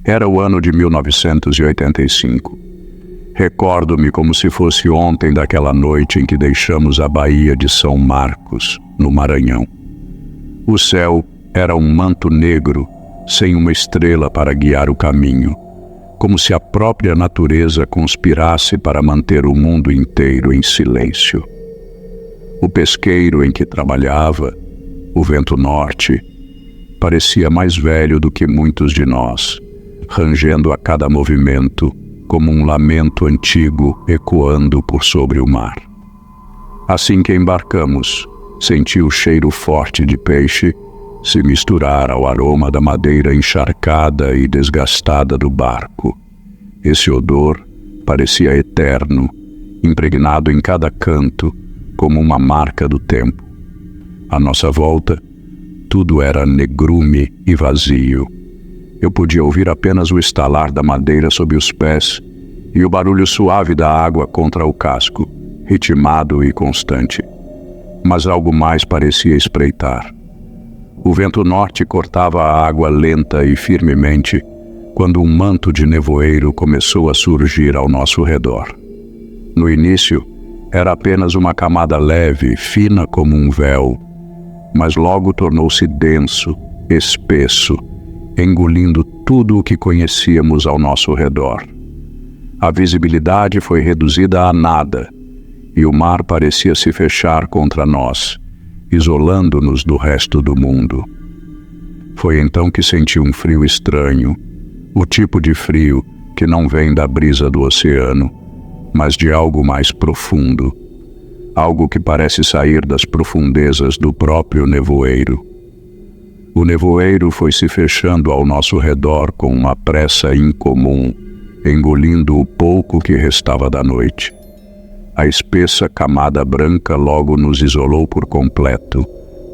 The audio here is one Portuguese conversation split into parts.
Era o ano de 1985. Recordo-me como se fosse ontem daquela noite em que deixamos a Baía de São Marcos, no Maranhão. O céu era um manto negro, sem uma estrela para guiar o caminho, como se a própria natureza conspirasse para manter o mundo inteiro em silêncio. O pesqueiro em que trabalhava, o vento norte, parecia mais velho do que muitos de nós, rangendo a cada movimento como um lamento antigo ecoando por sobre o mar. Assim que embarcamos, senti o cheiro forte de peixe se misturar ao aroma da madeira encharcada e desgastada do barco. Esse odor parecia eterno, impregnado em cada canto, como uma marca do tempo. À nossa volta, tudo era negrume e vazio. Eu podia ouvir apenas o estalar da madeira sob os pés e o barulho suave da água contra o casco, ritmado e constante. Mas algo mais parecia espreitar. O vento norte cortava a água lenta e firmemente quando um manto de nevoeiro começou a surgir ao nosso redor. No início, era apenas uma camada leve, fina como um véu, mas logo tornou-se denso, espesso, engolindo tudo o que conhecíamos ao nosso redor. A visibilidade foi reduzida a nada, e o mar parecia se fechar contra nós, isolando-nos do resto do mundo. Foi então que senti um frio estranho, o tipo de frio que não vem da brisa do oceano, mas de algo mais profundo, algo que parece sair das profundezas do próprio nevoeiro. O nevoeiro foi se fechando ao nosso redor com uma pressa incomum, engolindo o pouco que restava da noite. A espessa camada branca logo nos isolou por completo,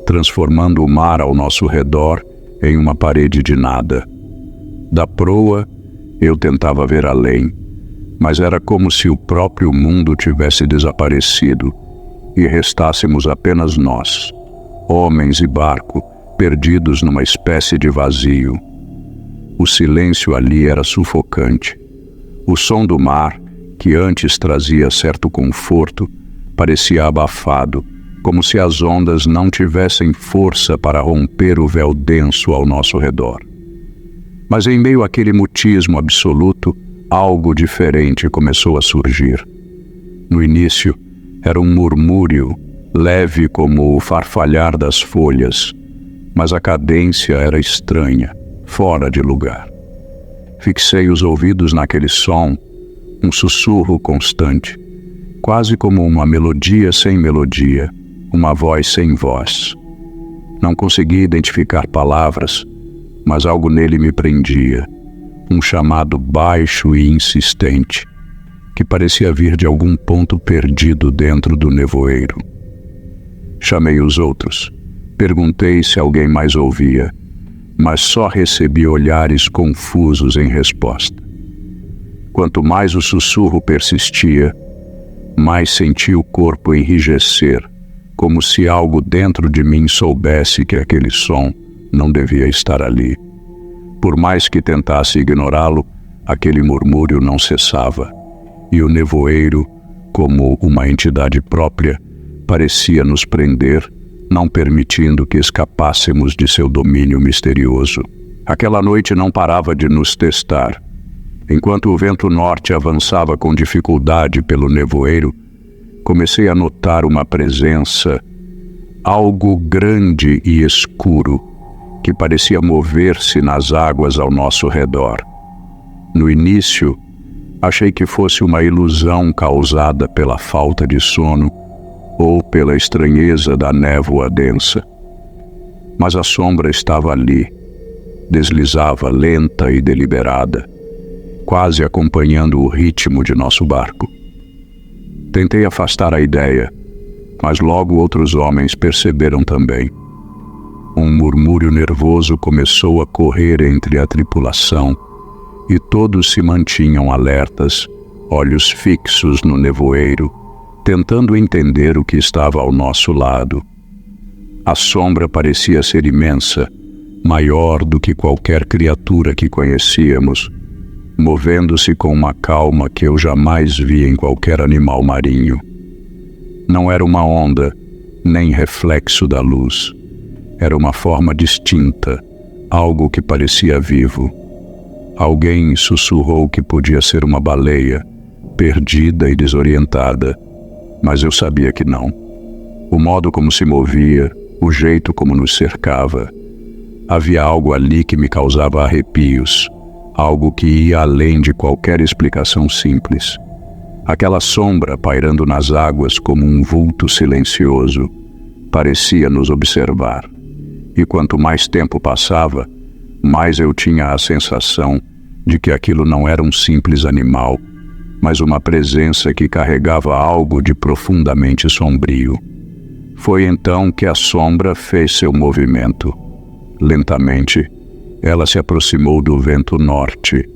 transformando o mar ao nosso redor em uma parede de nada. Da proa, eu tentava ver além, mas era como se o próprio mundo tivesse desaparecido e restássemos apenas nós, homens e barco, perdidos numa espécie de vazio. O silêncio ali era sufocante. O som do mar, que antes trazia certo conforto, parecia abafado, como se as ondas não tivessem força para romper o véu denso ao nosso redor. Mas em meio àquele mutismo absoluto, algo diferente começou a surgir. No início, era um murmúrio, leve como o farfalhar das folhas, mas a cadência era estranha, fora de lugar. Fixei os ouvidos naquele som, um sussurro constante, quase como uma melodia sem melodia, uma voz sem voz. Não consegui identificar palavras, mas algo nele me prendia, um chamado baixo e insistente, que parecia vir de algum ponto perdido dentro do nevoeiro. Chamei os outros, perguntei se alguém mais ouvia, mas só recebi olhares confusos em resposta. Quanto mais o sussurro persistia, mais senti o corpo enrijecer, como se algo dentro de mim soubesse que aquele som não devia estar ali. Por mais que tentasse ignorá-lo, aquele murmúrio não cessava, e o nevoeiro, como uma entidade própria, parecia nos prender, não permitindo que escapássemos de seu domínio misterioso. Aquela noite não parava de nos testar. Enquanto o vento norte avançava com dificuldade pelo nevoeiro, comecei a notar uma presença, algo grande e escuro, que parecia mover-se nas águas ao nosso redor. No início, achei que fosse uma ilusão causada pela falta de sono ou pela estranheza da névoa densa. Mas a sombra estava ali, deslizava lenta e deliberada, quase acompanhando o ritmo de nosso barco. Tentei afastar a ideia, mas logo outros homens perceberam também. Um murmúrio nervoso começou a correr entre a tripulação e todos se mantinham alertas, olhos fixos no nevoeiro, tentando entender o que estava ao nosso lado. A sombra parecia ser imensa, maior do que qualquer criatura que conhecíamos, movendo-se com uma calma que eu jamais vi em qualquer animal marinho. Não era uma onda, nem reflexo da luz. Era uma forma distinta, algo que parecia vivo. Alguém sussurrou que podia ser uma baleia, perdida e desorientada, mas eu sabia que não. O modo como se movia, o jeito como nos cercava. Havia algo ali que me causava arrepios, algo que ia além de qualquer explicação simples. Aquela sombra pairando nas águas como um vulto silencioso parecia nos observar. E quanto mais tempo passava, mais eu tinha a sensação de que aquilo não era um simples animal, mas uma presença que carregava algo de profundamente sombrio. Foi então que a sombra fez seu movimento. Lentamente, ela se aproximou do vento norte,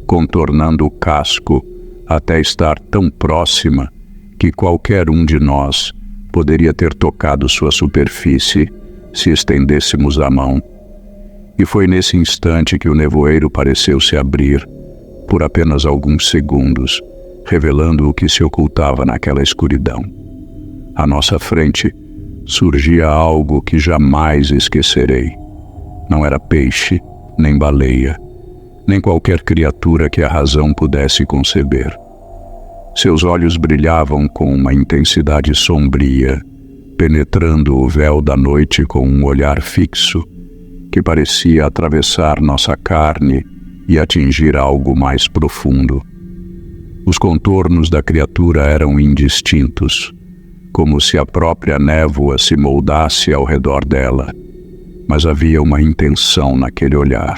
contornando o casco até estar tão próxima que qualquer um de nós poderia ter tocado sua superfície se estendêssemos a mão. E foi nesse instante que o nevoeiro pareceu se abrir por apenas alguns segundos, revelando o que se ocultava naquela escuridão. À nossa frente surgia algo que jamais esquecerei. Não era peixe, nem baleia, nem qualquer criatura que a razão pudesse conceber. Seus olhos brilhavam com uma intensidade sombria, penetrando o véu da noite com um olhar fixo, que parecia atravessar nossa carne e atingir algo mais profundo. Os contornos da criatura eram indistintos, como se a própria névoa se moldasse ao redor dela. Mas havia uma intenção naquele olhar,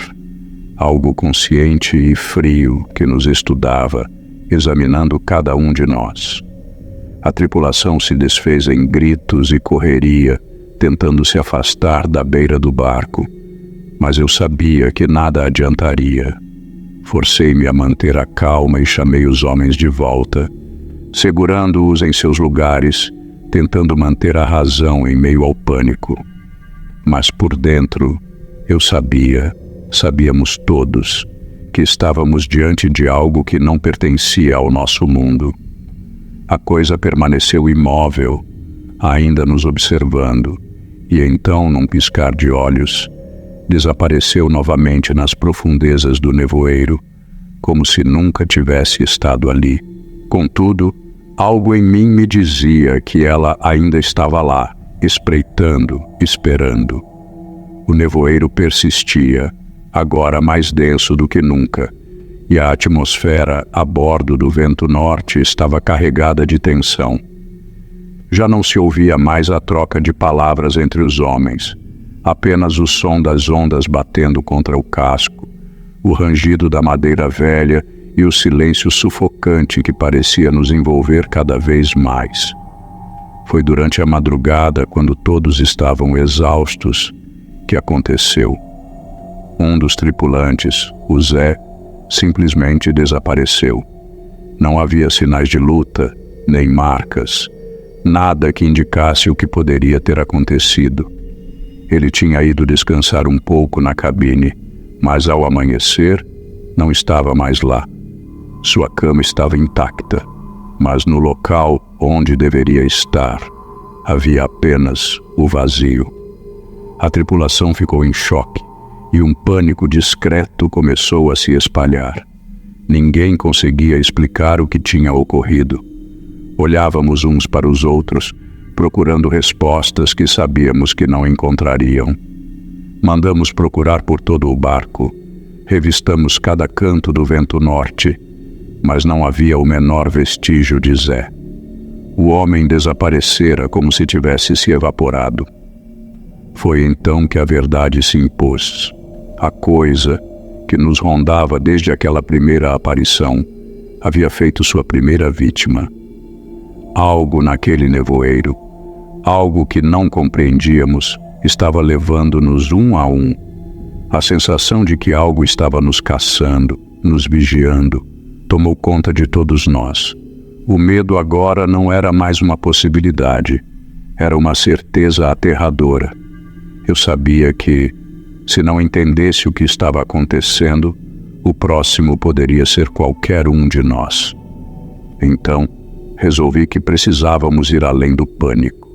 algo consciente e frio que nos estudava, examinando cada um de nós. A tripulação se desfez em gritos e correria, tentando se afastar da beira do barco, mas eu sabia que nada adiantaria. Forcei-me a manter a calma e chamei os homens de volta, segurando-os em seus lugares, tentando manter a razão em meio ao pânico. Mas por dentro, eu sabíamos todos, que estávamos diante de algo que não pertencia ao nosso mundo. A coisa permaneceu imóvel, ainda nos observando, e então, num piscar de olhos, desapareceu novamente nas profundezas do nevoeiro, como se nunca tivesse estado ali. Contudo, algo em mim me dizia que ela ainda estava lá, espreitando, esperando. O nevoeiro persistia, agora mais denso do que nunca, e a atmosfera a bordo do vento norte estava carregada de tensão. Já não se ouvia mais a troca de palavras entre os homens, apenas o som das ondas batendo contra o casco, o rangido da madeira velha e o silêncio sufocante que parecia nos envolver cada vez mais. Foi durante a madrugada, quando todos estavam exaustos, que aconteceu. Um dos tripulantes, o Zé, simplesmente desapareceu. Não havia sinais de luta, nem marcas, nada que indicasse o que poderia ter acontecido. Ele tinha ido descansar um pouco na cabine, mas ao amanhecer, não estava mais lá. Sua cama estava intacta, mas no local onde deveria estar, havia apenas o vazio. A tripulação ficou em choque e um pânico discreto começou a se espalhar. Ninguém conseguia explicar o que tinha ocorrido. Olhávamos uns para os outros, procurando respostas que sabíamos que não encontrariam. Mandamos procurar por todo o barco, revistamos cada canto do vento norte, mas não havia o menor vestígio de Zé. O homem desaparecera como se tivesse se evaporado. Foi então que a verdade se impôs. A coisa que nos rondava desde aquela primeira aparição havia feito sua primeira vítima. Algo naquele nevoeiro, algo que não compreendíamos, estava levando-nos um a um. A sensação de que algo estava nos caçando, nos vigiando, tomou conta de todos nós. O medo agora não era mais uma possibilidade, era uma certeza aterradora. Eu sabia que, Se não entendesse o que estava acontecendo, o próximo poderia ser qualquer um de nós. Então, resolvi que precisávamos ir além do pânico.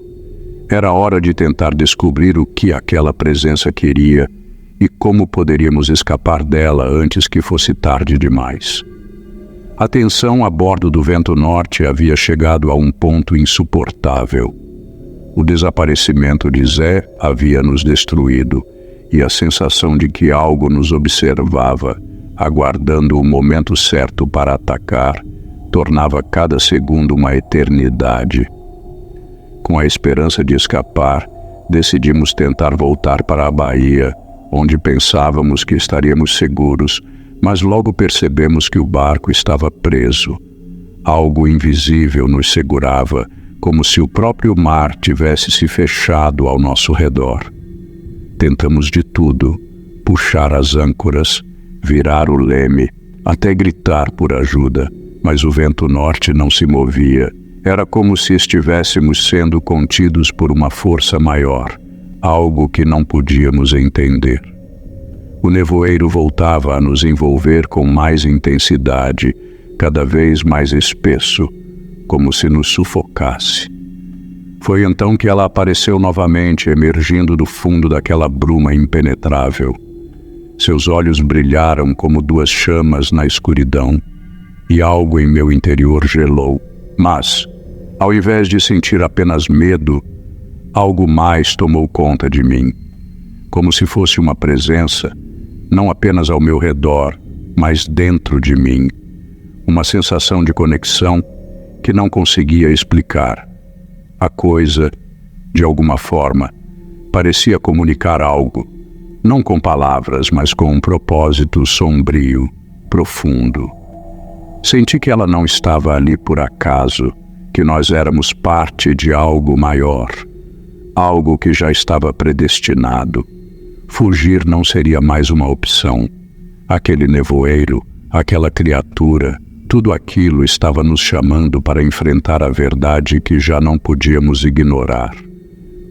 Era hora de tentar descobrir o que aquela presença queria e como poderíamos escapar dela antes que fosse tarde demais. A tensão a bordo do Vento Norte havia chegado a um ponto insuportável. O desaparecimento de Zé havia nos destruído e a sensação de que algo nos observava, aguardando o momento certo para atacar, tornava cada segundo uma eternidade. Com a esperança de escapar, decidimos tentar voltar para a Bahia, onde pensávamos que estaríamos seguros, mas logo percebemos que o barco estava preso. Algo invisível nos segurava, como se o próprio mar tivesse se fechado ao nosso redor. Tentamos de tudo, puxar as âncoras, virar o leme, até gritar por ajuda, mas o Vento Norte não se movia. Era como se estivéssemos sendo contidos por uma força maior, algo que não podíamos entender. O nevoeiro voltava a nos envolver com mais intensidade, cada vez mais espesso, como se nos sufocasse. Foi então que ela apareceu novamente, emergindo do fundo daquela bruma impenetrável. Seus olhos brilharam como duas chamas na escuridão, e algo em meu interior gelou. Mas, ao invés de sentir apenas medo, algo mais tomou conta de mim, como se fosse uma presença, não apenas ao meu redor, mas dentro de mim. Uma sensação de conexão que não conseguia explicar. A coisa, de alguma forma, parecia comunicar algo, não com palavras, mas com um propósito sombrio, profundo. Senti que ela não estava ali por acaso, que nós éramos parte de algo maior, algo que já estava predestinado. Fugir não seria mais uma opção. Aquele nevoeiro, aquela criatura, tudo aquilo estava nos chamando para enfrentar a verdade que já não podíamos ignorar.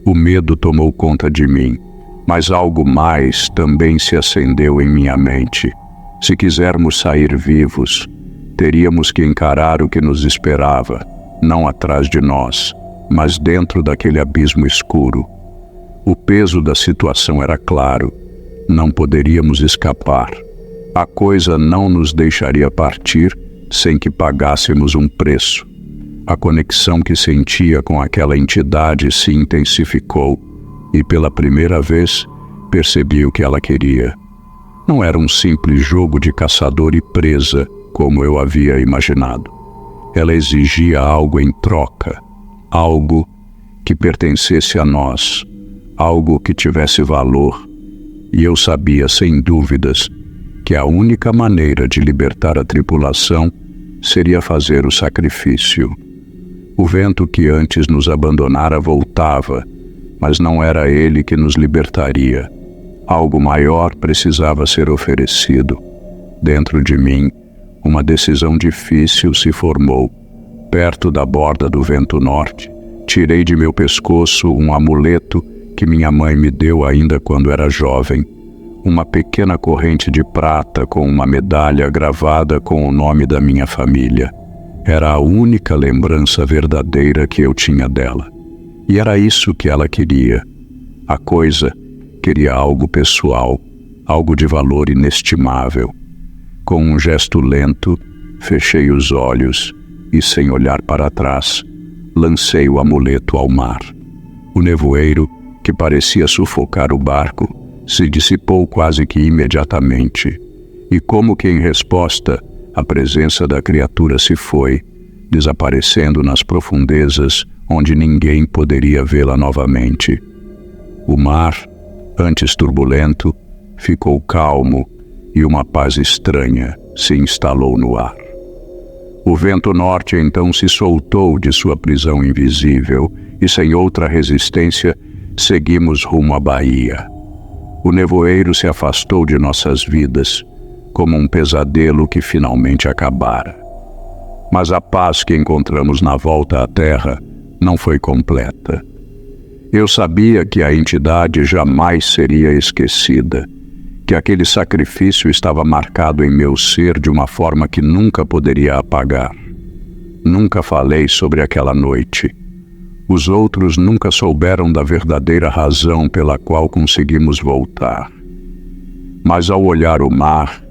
O medo tomou conta de mim, mas algo mais também se acendeu em minha mente. Se quisermos sair vivos, teríamos que encarar o que nos esperava, não atrás de nós, mas dentro daquele abismo escuro. O peso da situação era claro. Não poderíamos escapar. A coisa não nos deixaria partir sem que pagássemos um preço. A conexão que sentia com aquela entidade se intensificou e, pela primeira vez, percebi o que ela queria. Não era um simples jogo de caçador e presa, como eu havia imaginado. Ela exigia algo em troca, algo que pertencesse a nós, algo que tivesse valor, e eu sabia, sem dúvidas, que a única maneira de libertar a tripulação seria fazer o sacrifício. O vento que antes nos abandonara voltava, mas não era ele que nos libertaria. Algo maior precisava ser oferecido. Dentro de mim, uma decisão difícil se formou. Perto da borda do Vento Norte, tirei de meu pescoço um amuleto que minha mãe me deu ainda quando era jovem. Uma pequena corrente de prata com uma medalha gravada com o nome da minha família. Era a única lembrança verdadeira que eu tinha dela. E era isso que ela queria. A coisa queria algo pessoal, algo de valor inestimável. Com um gesto lento, fechei os olhos e, sem olhar para trás, lancei o amuleto ao mar. O nevoeiro, que parecia sufocar o barco, se dissipou quase que imediatamente, e como que em resposta, a presença da criatura se foi, desaparecendo nas profundezas onde ninguém poderia vê-la novamente. O mar, antes turbulento, ficou calmo e uma paz estranha se instalou no ar. O Vento Norte então se soltou de sua prisão invisível e, sem outra resistência, seguimos rumo à Bahia. O nevoeiro se afastou de nossas vidas, como um pesadelo que finalmente acabara. Mas a paz que encontramos na volta à terra não foi completa. Eu sabia que a entidade jamais seria esquecida, que aquele sacrifício estava marcado em meu ser de uma forma que nunca poderia apagar. Nunca falei sobre aquela noite. Os outros nunca souberam da verdadeira razão pela qual conseguimos voltar. Mas ao olhar o mar,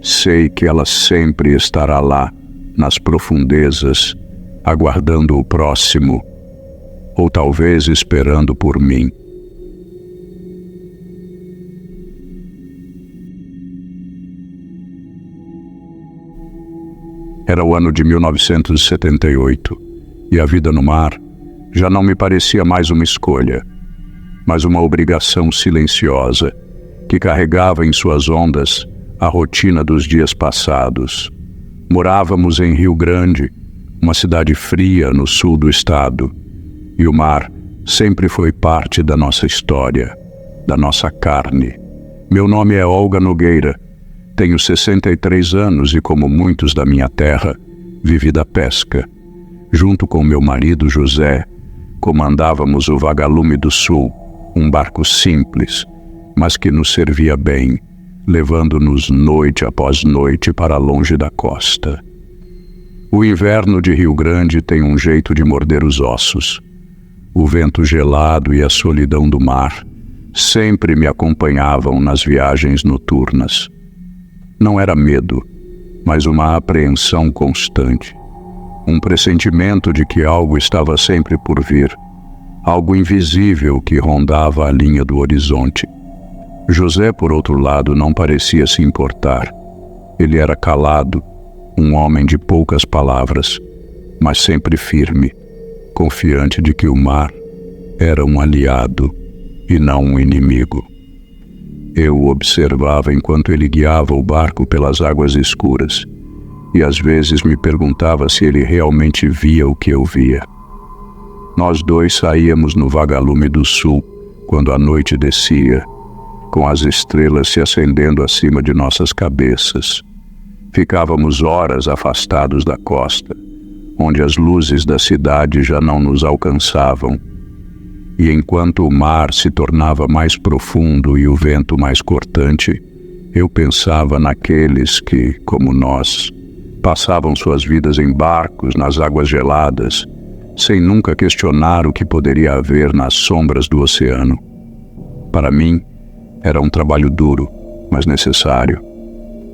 sei que ela sempre estará lá, nas profundezas, aguardando o próximo, ou talvez esperando por mim. Era o ano de 1978, e a vida no mar já não me parecia mais uma escolha, mas uma obrigação silenciosa que carregava em suas ondas a rotina dos dias passados. Morávamos em Rio Grande, uma cidade fria no sul do estado, e o mar sempre foi parte da nossa história, da nossa carne. Meu nome é Olga Nogueira, tenho 63 anos e, como muitos da minha terra, vivi da pesca. Junto com meu marido José, comandávamos o Vagalume do Sul, um barco simples, mas que nos servia bem, levando-nos noite após noite para longe da costa. O inverno de Rio Grande tem um jeito de morder os ossos. O vento gelado e a solidão do mar sempre me acompanhavam nas viagens noturnas. Não era medo, mas uma apreensão constante. Um pressentimento de que algo estava sempre por vir, algo invisível que rondava a linha do horizonte. José, por outro lado, não parecia se importar. Ele era calado, um homem de poucas palavras, mas sempre firme, confiante de que o mar era um aliado e não um inimigo. Eu o observava enquanto ele guiava o barco pelas águas escuras, e às vezes me perguntava se ele realmente via o que eu via. Nós dois saíamos no Vagalume do Sul quando a noite descia, com as estrelas se acendendo acima de nossas cabeças. Ficávamos horas afastados da costa, onde as luzes da cidade já não nos alcançavam. E enquanto o mar se tornava mais profundo e o vento mais cortante, eu pensava naqueles que, como nós, passavam suas vidas em barcos nas águas geladas, sem nunca questionar o que poderia haver nas sombras do oceano. Para mim, era um trabalho duro, mas necessário.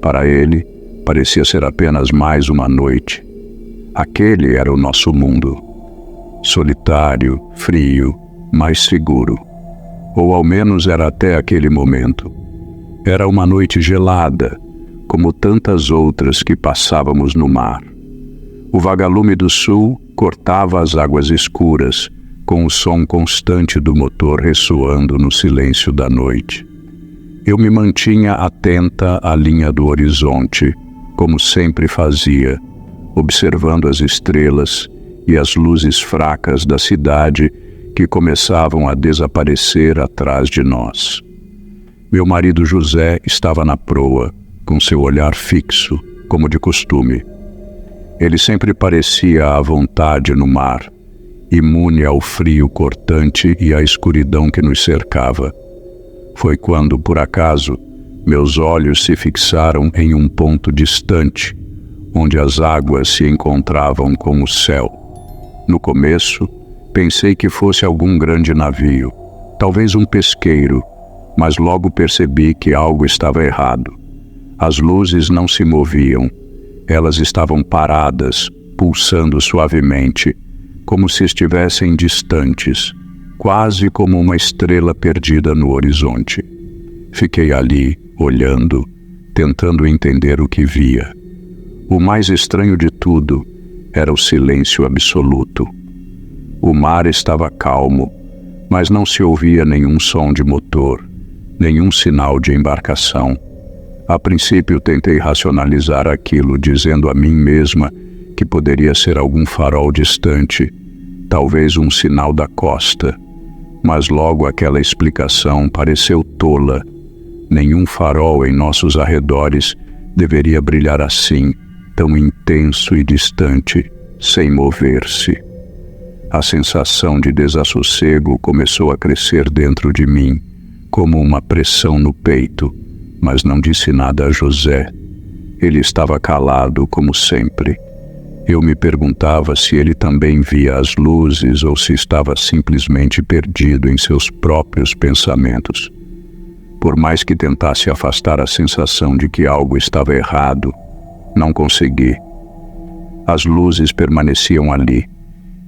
Para ele, parecia ser apenas mais uma noite. Aquele era o nosso mundo. Solitário, frio, mas seguro. Ou ao menos era até aquele momento. Era uma noite gelada, como tantas outras que passávamos no mar. O Vagalume do Sul cortava as águas escuras, com o som constante do motor ressoando no silêncio da noite. Eu me mantinha atenta à linha do horizonte, como sempre fazia, observando as estrelas e as luzes fracas da cidade que começavam a desaparecer atrás de nós. Meu marido José estava na proa, com seu olhar fixo, como de costume. Ele sempre parecia à vontade no mar, imune ao frio cortante e à escuridão que nos cercava. Foi quando, por acaso, meus olhos se fixaram em um ponto distante, onde as águas se encontravam com o céu. No começo, pensei que fosse algum grande navio, talvez um pesqueiro, mas logo percebi que algo estava errado. As luzes não se moviam, elas estavam paradas, pulsando suavemente, como se estivessem distantes, quase como uma estrela perdida no horizonte. Fiquei ali, olhando, tentando entender o que via. O mais estranho de tudo era o silêncio absoluto. O mar estava calmo, mas não se ouvia nenhum som de motor, nenhum sinal de embarcação. A princípio tentei racionalizar aquilo, dizendo a mim mesma que poderia ser algum farol distante, talvez um sinal da costa. Mas logo aquela explicação pareceu tola. Nenhum farol em nossos arredores deveria brilhar assim, tão intenso e distante, sem mover-se. A sensação de desassossego começou a crescer dentro de mim, como uma pressão no peito, mas não disse nada a José. Ele estava calado, como sempre. Eu me perguntava se ele também via as luzes ou se estava simplesmente perdido em seus próprios pensamentos. Por mais que tentasse afastar a sensação de que algo estava errado, não consegui. As luzes permaneciam ali,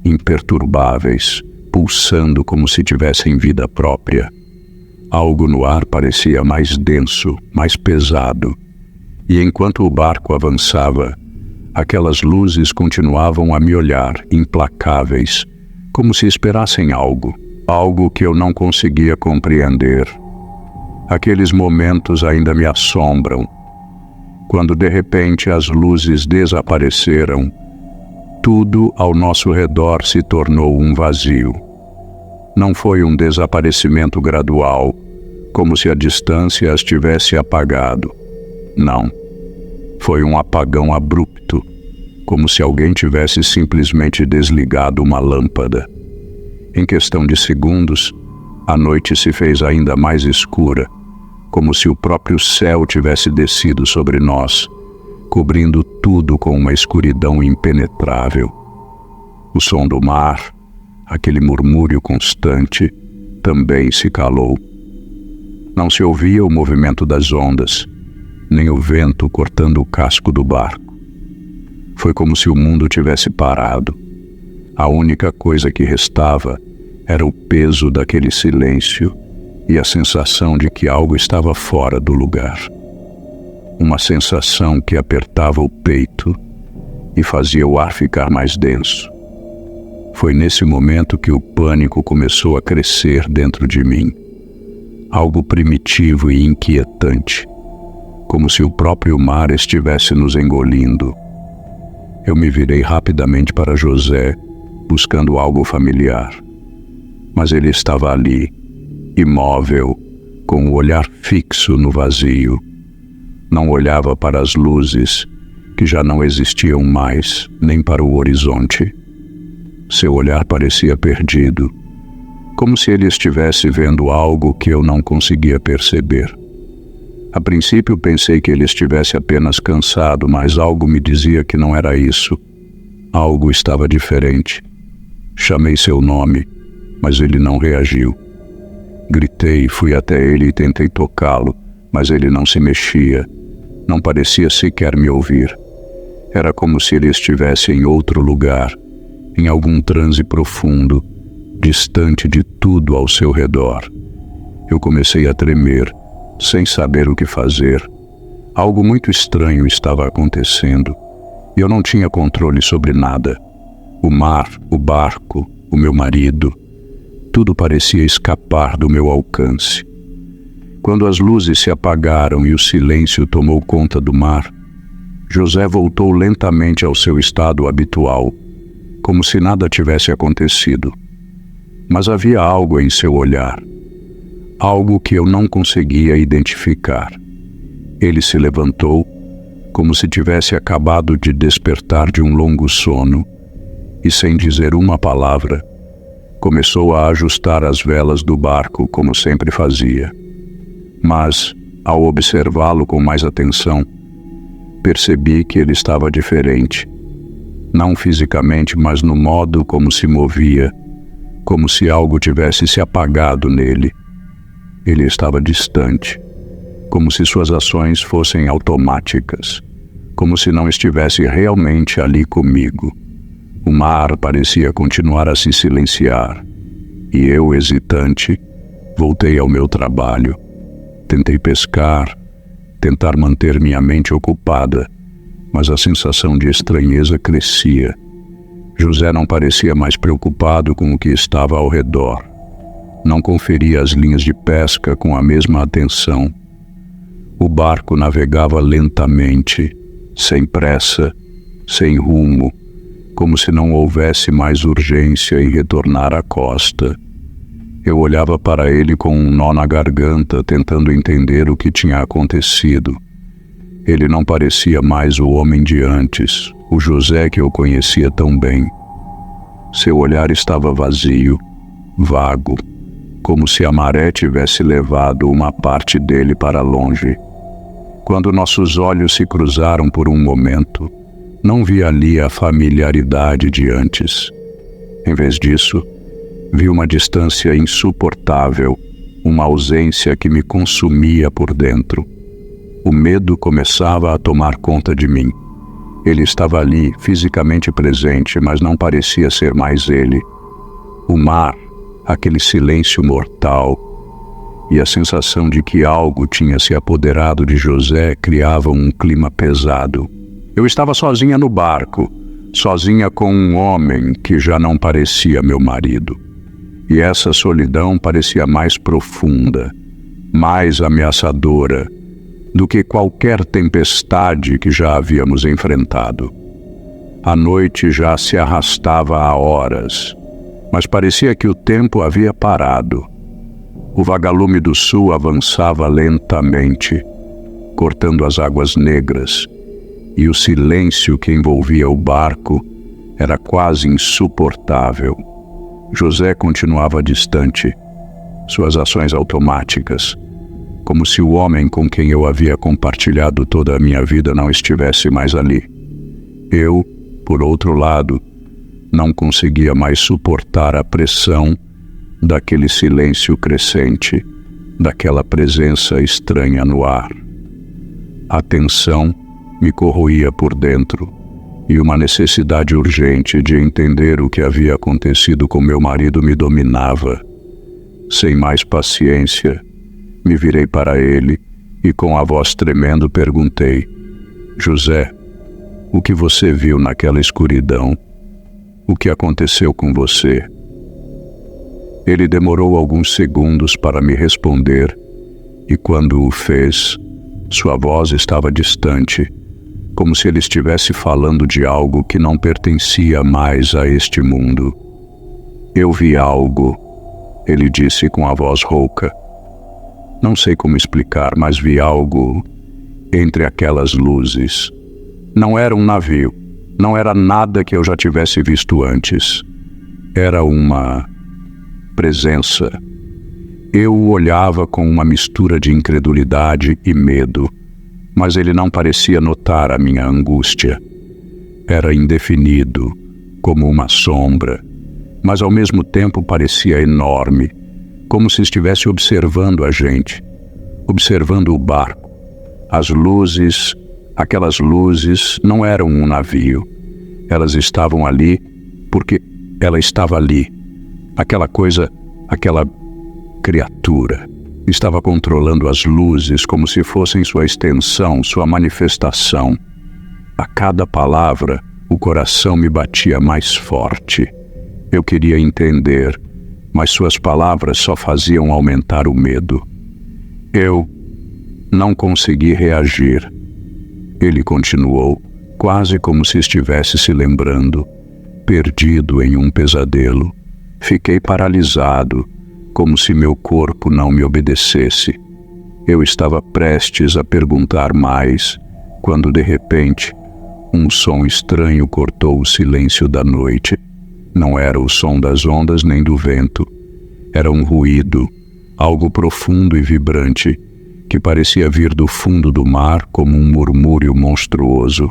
imperturbáveis, pulsando como se tivessem vida própria. Algo no ar parecia mais denso, mais pesado. E enquanto o barco avançava, aquelas luzes continuavam a me olhar, implacáveis, como se esperassem algo que eu não conseguia compreender. Aqueles momentos ainda me assombram. Quando de repente as luzes desapareceram, tudo ao nosso redor se tornou um vazio. Não foi um desaparecimento gradual, como se a distância as tivesse apagado. Não. Foi um apagão abrupto, como se alguém tivesse simplesmente desligado uma lâmpada. Em questão de segundos, a noite se fez ainda mais escura, como se o próprio céu tivesse descido sobre nós, cobrindo tudo com uma escuridão impenetrável. O som do mar, aquele murmúrio constante, também se calou. Não se ouvia o movimento das ondas, nem o vento cortando o casco do barco. Foi como se o mundo tivesse parado. A única coisa que restava era o peso daquele silêncio e a sensação de que algo estava fora do lugar. Uma sensação que apertava o peito e fazia o ar ficar mais denso. Foi nesse momento que o pânico começou a crescer dentro de mim. Algo primitivo e inquietante, como se o próprio mar estivesse nos engolindo. Eu me virei rapidamente para José, buscando algo familiar. Mas ele estava ali, imóvel, com o olhar fixo no vazio. Não olhava para as luzes, que já não existiam mais, nem para o horizonte. Seu olhar parecia perdido, como se ele estivesse vendo algo que eu não conseguia perceber. A princípio pensei que ele estivesse apenas cansado, mas algo me dizia que não era isso. Algo estava diferente. Chamei seu nome, mas ele não reagiu. Gritei, fui até ele e tentei tocá-lo, mas ele não se mexia. Não parecia sequer me ouvir. Era como se ele estivesse em outro lugar, em algum transe profundo, distante de tudo ao seu redor. Eu comecei a tremer, sem saber o que fazer. Algo muito estranho estava acontecendo, e eu não tinha controle sobre nada. O mar, o barco, o meu marido, tudo parecia escapar do meu alcance. Quando as luzes se apagaram e o silêncio tomou conta do mar, José voltou lentamente ao seu estado habitual, como se nada tivesse acontecido. Mas havia algo em seu olhar, algo que eu não conseguia identificar. Ele se levantou, como se tivesse acabado de despertar de um longo sono, e sem dizer uma palavra, começou a ajustar as velas do barco como sempre fazia. Mas, ao observá-lo com mais atenção, percebi que ele estava diferente. Não fisicamente, mas no modo como se movia, como se algo tivesse se apagado nele. Ele estava distante, como se suas ações fossem automáticas, como se não estivesse realmente ali comigo. O mar parecia continuar a se silenciar, e eu, hesitante, voltei ao meu trabalho. Tentei pescar, tentar manter minha mente ocupada, mas a sensação de estranheza crescia. José não parecia mais preocupado com o que estava ao redor. Não conferia as linhas de pesca com a mesma atenção. O barco navegava lentamente, sem pressa, sem rumo, como se não houvesse mais urgência em retornar à costa. Eu olhava para ele com um nó na garganta, tentando entender o que tinha acontecido. Ele não parecia mais o homem de antes, o José que eu conhecia tão bem. Seu olhar estava vazio, vago, como se a maré tivesse levado uma parte dele para longe. Quando nossos olhos se cruzaram por um momento, não vi ali a familiaridade de antes. Em vez disso, vi uma distância insuportável, uma ausência que me consumia por dentro. O medo começava a tomar conta de mim. Ele estava ali, fisicamente presente, mas não parecia ser mais ele. O mar, aquele silêncio mortal, e a sensação de que algo tinha se apoderado de José criavam um clima pesado. Eu estava sozinha no barco, sozinha com um homem que já não parecia meu marido. E essa solidão parecia mais profunda, mais ameaçadora do que qualquer tempestade que já havíamos enfrentado. A noite já se arrastava há horas, mas parecia que o tempo havia parado. O vagalume do sul avançava lentamente, cortando as águas negras, e o silêncio que envolvia o barco era quase insuportável. José continuava distante, suas ações automáticas, como se o homem com quem eu havia compartilhado toda a minha vida não estivesse mais ali. Eu, por outro lado, não conseguia mais suportar a pressão daquele silêncio crescente, daquela presença estranha no ar. A tensão me corroía por dentro, e uma necessidade urgente de entender o que havia acontecido com meu marido me dominava. Sem mais paciência, me virei para ele e, com a voz tremendo, perguntei: José, o que você viu naquela escuridão? O que aconteceu com você? Ele demorou alguns segundos para me responder, e quando o fez, sua voz estava distante, como se ele estivesse falando de algo que não pertencia mais a este mundo. Eu vi algo, ele disse com a voz rouca. Não sei como explicar, mas vi algo entre aquelas luzes. Não era um navio, não era nada que eu já tivesse visto antes. Era uma presença. Eu o olhava com uma mistura de incredulidade e medo, mas ele não parecia notar a minha angústia. Era indefinido, como uma sombra, mas ao mesmo tempo parecia enorme, como se estivesse observando a gente, observando o barco. As luzes, aquelas luzes, não eram um navio. Elas estavam ali porque ela estava ali. Aquela coisa, aquela criatura, estava controlando as luzes como se fossem sua extensão, sua manifestação. A cada palavra, o coração me batia mais forte. Eu queria entender, mas suas palavras só faziam aumentar o medo. Eu não consegui reagir. Ele continuou, quase como se estivesse se lembrando, perdido em um pesadelo. Fiquei paralisado, como se meu corpo não me obedecesse. Eu estava prestes a perguntar mais, quando de repente, um som estranho cortou o silêncio da noite. Não era o som das ondas nem do vento. Era um ruído, algo profundo e vibrante, que parecia vir do fundo do mar como um murmúrio monstruoso.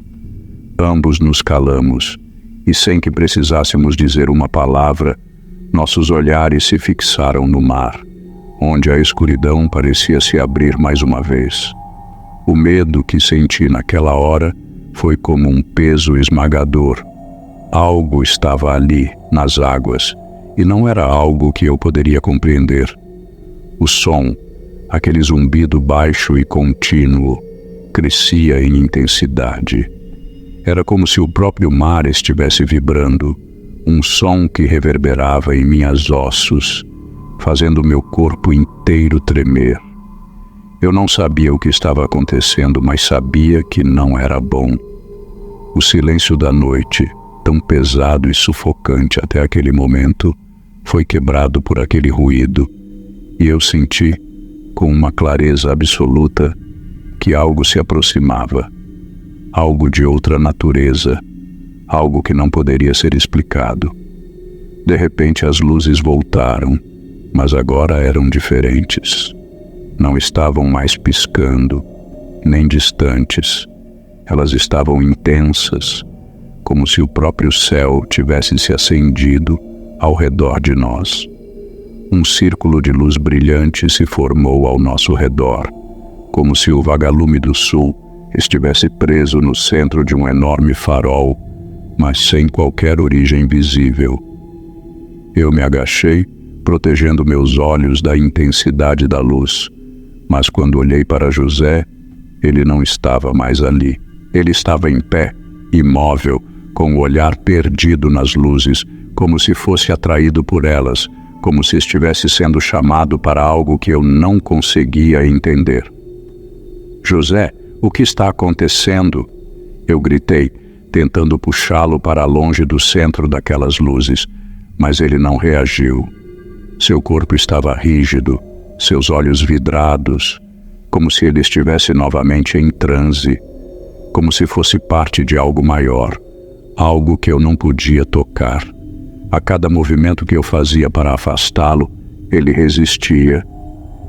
Ambos nos calamos, e sem que precisássemos dizer uma palavra, nossos olhares se fixaram no mar, onde a escuridão parecia se abrir mais uma vez. O medo que senti naquela hora foi como um peso esmagador. Algo estava ali, nas águas, e não era algo que eu poderia compreender. O som, aquele zumbido baixo e contínuo, crescia em intensidade. Era como se o próprio mar estivesse vibrando, um som que reverberava em minhas ossos, fazendo meu corpo inteiro tremer. Eu não sabia o que estava acontecendo, mas sabia que não era bom. O silêncio da noite, tão pesado e sufocante até aquele momento, foi quebrado por aquele ruído, e eu senti, com uma clareza absoluta, que algo se aproximava, algo de outra natureza, algo que não poderia ser explicado. De repente as luzes voltaram, mas agora eram diferentes. Não estavam mais piscando, nem distantes. Elas estavam intensas, como se o próprio céu tivesse se acendido ao redor de nós. Um círculo de luz brilhante se formou ao nosso redor, como se o vagalume do sul estivesse preso no centro de um enorme farol, mas sem qualquer origem visível. Eu me agachei, protegendo meus olhos da intensidade da luz, mas quando olhei para José, ele não estava mais ali. Ele estava em pé, imóvel, com o olhar perdido nas luzes, como se fosse atraído por elas, como se estivesse sendo chamado para algo que eu não conseguia entender. José, o que está acontecendo? Eu gritei, tentando puxá-lo para longe do centro daquelas luzes, mas ele não reagiu. Seu corpo estava rígido, seus olhos vidrados, como se ele estivesse novamente em transe, como se fosse parte de algo maior, algo que eu não podia tocar. A cada movimento que eu fazia para afastá-lo, ele resistia,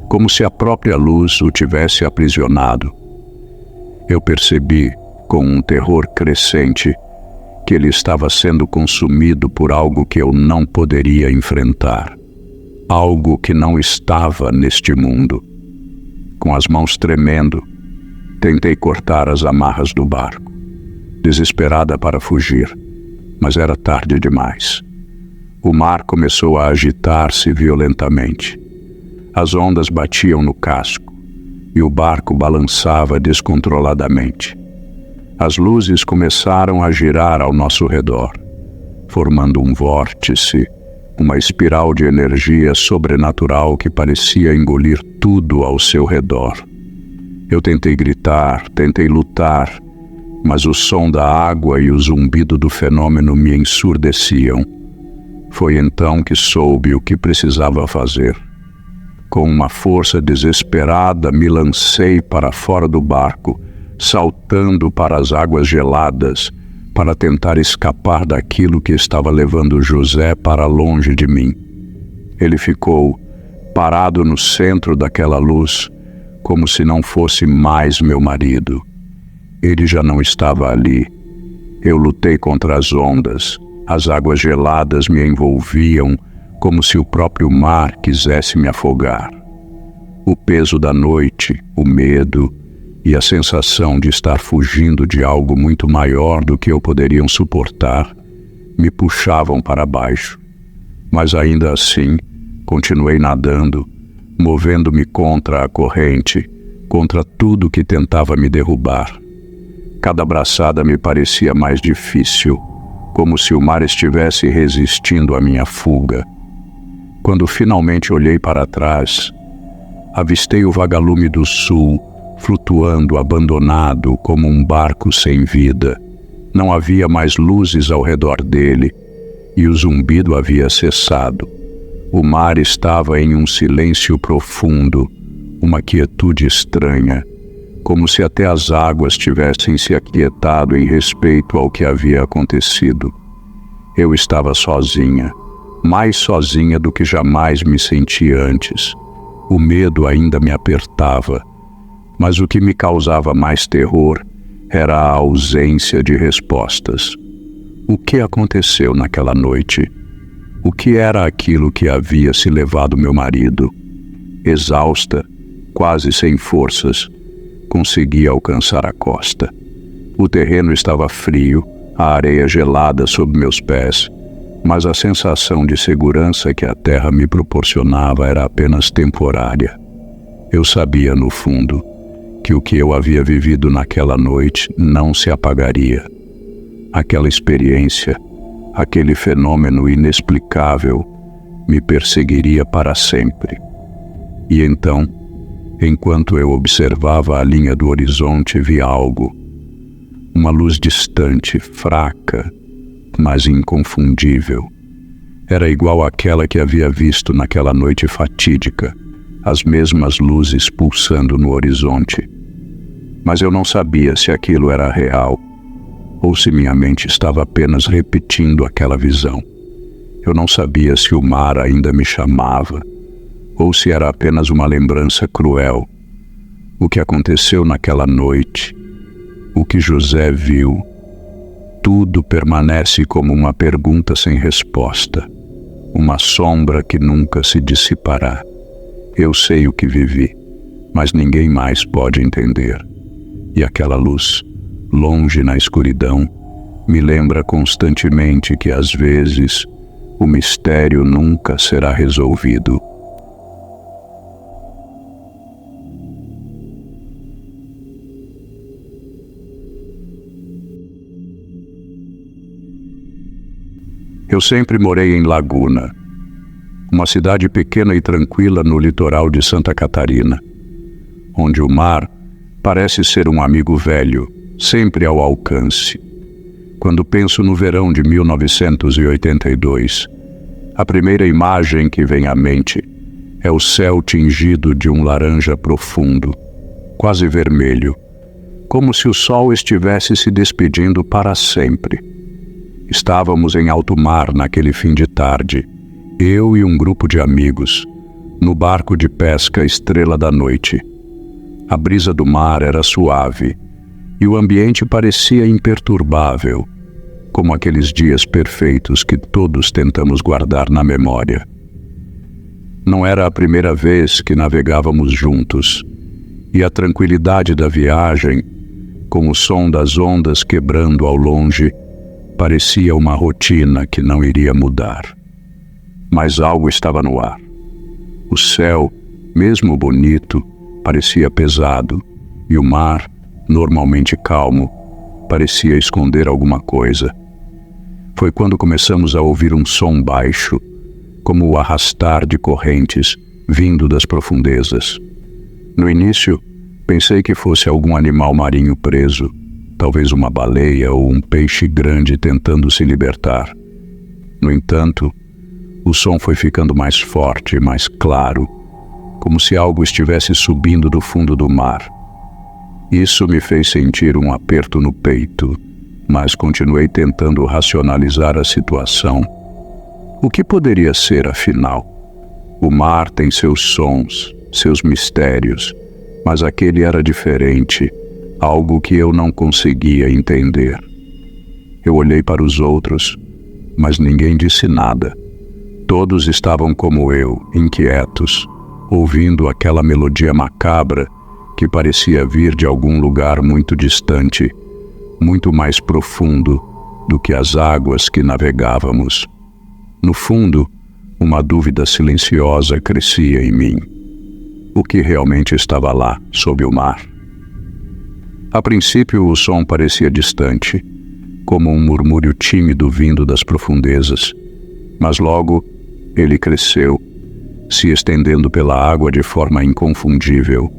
como se a própria luz o tivesse aprisionado. Eu percebi, com um terror crescente, que ele estava sendo consumido por algo que eu não poderia enfrentar, algo que não estava neste mundo. Com as mãos tremendo, tentei cortar as amarras do barco, desesperada para fugir, mas era tarde demais. O mar começou a agitar-se violentamente. As ondas batiam no casco e o barco balançava descontroladamente. As luzes começaram a girar ao nosso redor, formando um vórtice, uma espiral de energia sobrenatural que parecia engolir tudo ao seu redor. Eu tentei gritar, tentei lutar, mas o som da água e o zumbido do fenômeno me ensurdeciam. Foi então que soube o que precisava fazer. Com uma força desesperada, me lancei para fora do barco, saltando para as águas geladas, para tentar escapar daquilo que estava levando José para longe de mim. Ele ficou parado no centro daquela luz, como se não fosse mais meu marido. Ele já não estava ali. Eu lutei contra as ondas. As águas geladas me envolviam, como se o próprio mar quisesse me afogar. O peso da noite, o medo e a sensação de estar fugindo de algo muito maior do que eu poderia suportar me puxavam para baixo. Mas ainda assim, continuei nadando, movendo-me contra a corrente, contra tudo que tentava me derrubar. Cada braçada me parecia mais difícil, como se o mar estivesse resistindo à minha fuga. Quando finalmente olhei para trás, avistei o vagalume do sul, flutuando abandonado como um barco sem vida. Não havia mais luzes ao redor dele, e o zumbido havia cessado. O mar estava em um silêncio profundo, uma quietude estranha, como se até as águas tivessem se aquietado em respeito ao que havia acontecido. Eu estava sozinha, mais sozinha do que jamais me senti antes. O medo ainda me apertava, mas o que me causava mais terror era a ausência de respostas. O que aconteceu naquela noite? O que era aquilo que havia se levado meu marido? Exausta, quase sem forças, consegui alcançar a costa. O terreno estava frio, a areia gelada sob meus pés, mas a sensação de segurança que a terra me proporcionava era apenas temporária. Eu sabia, no fundo, que o que eu havia vivido naquela noite não se apagaria. Aquela experiência, aquele fenômeno inexplicável, me perseguiria para sempre. E então, enquanto eu observava a linha do horizonte, vi algo. Uma luz distante, fraca, mas inconfundível. Era igual àquela que havia visto naquela noite fatídica, as mesmas luzes pulsando no horizonte. Mas eu não sabia se aquilo era real ou se minha mente estava apenas repetindo aquela visão. Eu não sabia se o mar ainda me chamava ou se era apenas uma lembrança cruel. O que aconteceu naquela noite, o que José viu, tudo permanece como uma pergunta sem resposta, uma sombra que nunca se dissipará. Eu sei o que vivi, mas ninguém mais pode entender. E aquela luz, longe na escuridão, me lembra constantemente que às vezes o mistério nunca será resolvido. Eu sempre morei em Laguna, uma cidade pequena e tranquila no litoral de Santa Catarina, onde o mar parece ser um amigo velho, sempre ao alcance. Quando penso no verão de 1982, a primeira imagem que vem à mente é o céu tingido de um laranja profundo, quase vermelho, como se o sol estivesse se despedindo para sempre. Estávamos em alto mar naquele fim de tarde, eu e um grupo de amigos, no barco de pesca Estrela da Noite. A brisa do mar era suave e o ambiente parecia imperturbável, como aqueles dias perfeitos que todos tentamos guardar na memória. Não era a primeira vez que navegávamos juntos, e a tranquilidade da viagem, com o som das ondas quebrando ao longe, parecia uma rotina que não iria mudar. Mas algo estava no ar. O céu, mesmo bonito, parecia pesado, e o mar, normalmente calmo, parecia esconder alguma coisa. Foi quando começamos a ouvir um som baixo, como o arrastar de correntes vindo das profundezas. No início, pensei que fosse algum animal marinho preso, talvez uma baleia ou um peixe grande tentando se libertar. No entanto, o som foi ficando mais forte e mais claro, como se algo estivesse subindo do fundo do mar. Isso me fez sentir um aperto no peito, mas continuei tentando racionalizar a situação. O que poderia ser, afinal? O mar tem seus sons, seus mistérios, mas aquele era diferente, algo que eu não conseguia entender. Eu olhei para os outros, mas ninguém disse nada. Todos estavam como eu, inquietos, ouvindo aquela melodia macabra que parecia vir de algum lugar muito distante, muito mais profundo do que as águas que navegávamos. No fundo, uma dúvida silenciosa crescia em mim. O que realmente estava lá, sob o mar? A princípio, o som parecia distante, como um murmúrio tímido vindo das profundezas, mas logo ele cresceu, se estendendo pela água de forma inconfundível.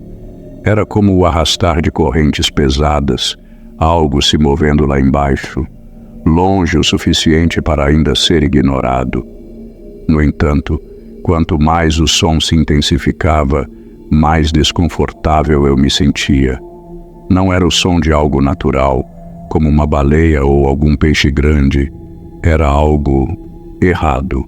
Era como o arrastar de correntes pesadas, algo se movendo lá embaixo, longe o suficiente para ainda ser ignorado. No entanto, quanto mais o som se intensificava, mais desconfortável eu me sentia. Não era o som de algo natural, como uma baleia ou algum peixe grande. Era algo errado.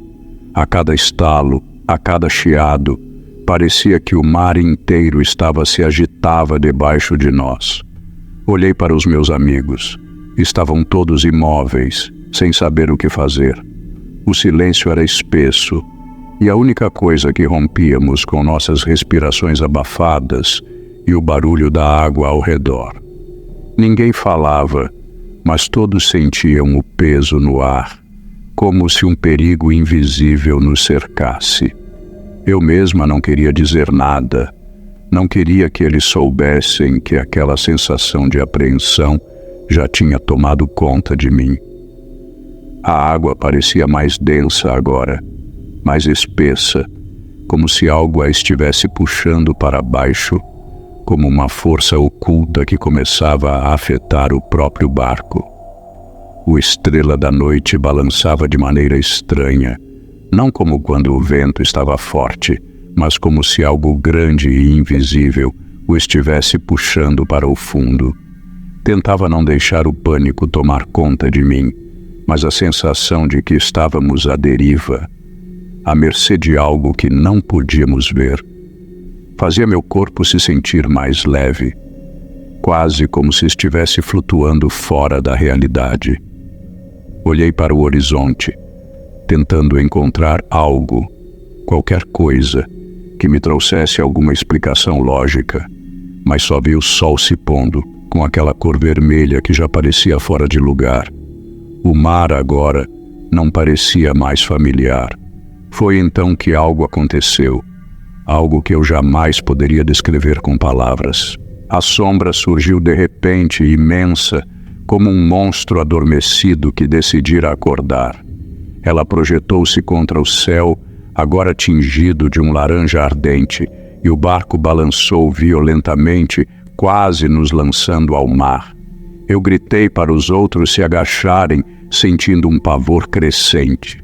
A cada estalo, a cada chiado, parecia que o mar inteiro se agitava debaixo de nós. Olhei para os meus amigos. Estavam todos imóveis, sem saber o que fazer. O silêncio era espesso, e a única coisa que rompíamos com nossas respirações abafadas e o barulho da água ao redor. Ninguém falava, mas todos sentiam o peso no ar, como se um perigo invisível nos cercasse. Eu mesma não queria dizer nada. Não queria que eles soubessem que aquela sensação de apreensão já tinha tomado conta de mim. A água parecia mais densa agora, mais espessa, como se algo a estivesse puxando para baixo, como uma força oculta que começava a afetar o próprio barco. O Estrela da Noite balançava de maneira estranha, não como quando o vento estava forte, mas como se algo grande e invisível o estivesse puxando para o fundo. Tentava não deixar o pânico tomar conta de mim, mas a sensação de que estávamos à deriva, à mercê de algo que não podíamos ver, fazia meu corpo se sentir mais leve, quase como se estivesse flutuando fora da realidade. Olhei para o horizonte, tentando encontrar algo, qualquer coisa, que me trouxesse alguma explicação lógica, mas só vi o sol se pondo, com aquela cor vermelha que já parecia fora de lugar. O mar agora não parecia mais familiar. Foi então que algo aconteceu, algo que eu jamais poderia descrever com palavras. A sombra surgiu de repente, imensa, como um monstro adormecido que decidira acordar. Ela projetou-se contra o céu, agora tingido de um laranja ardente, e o barco balançou violentamente, quase nos lançando ao mar. Eu gritei para os outros se agacharem, sentindo um pavor crescente.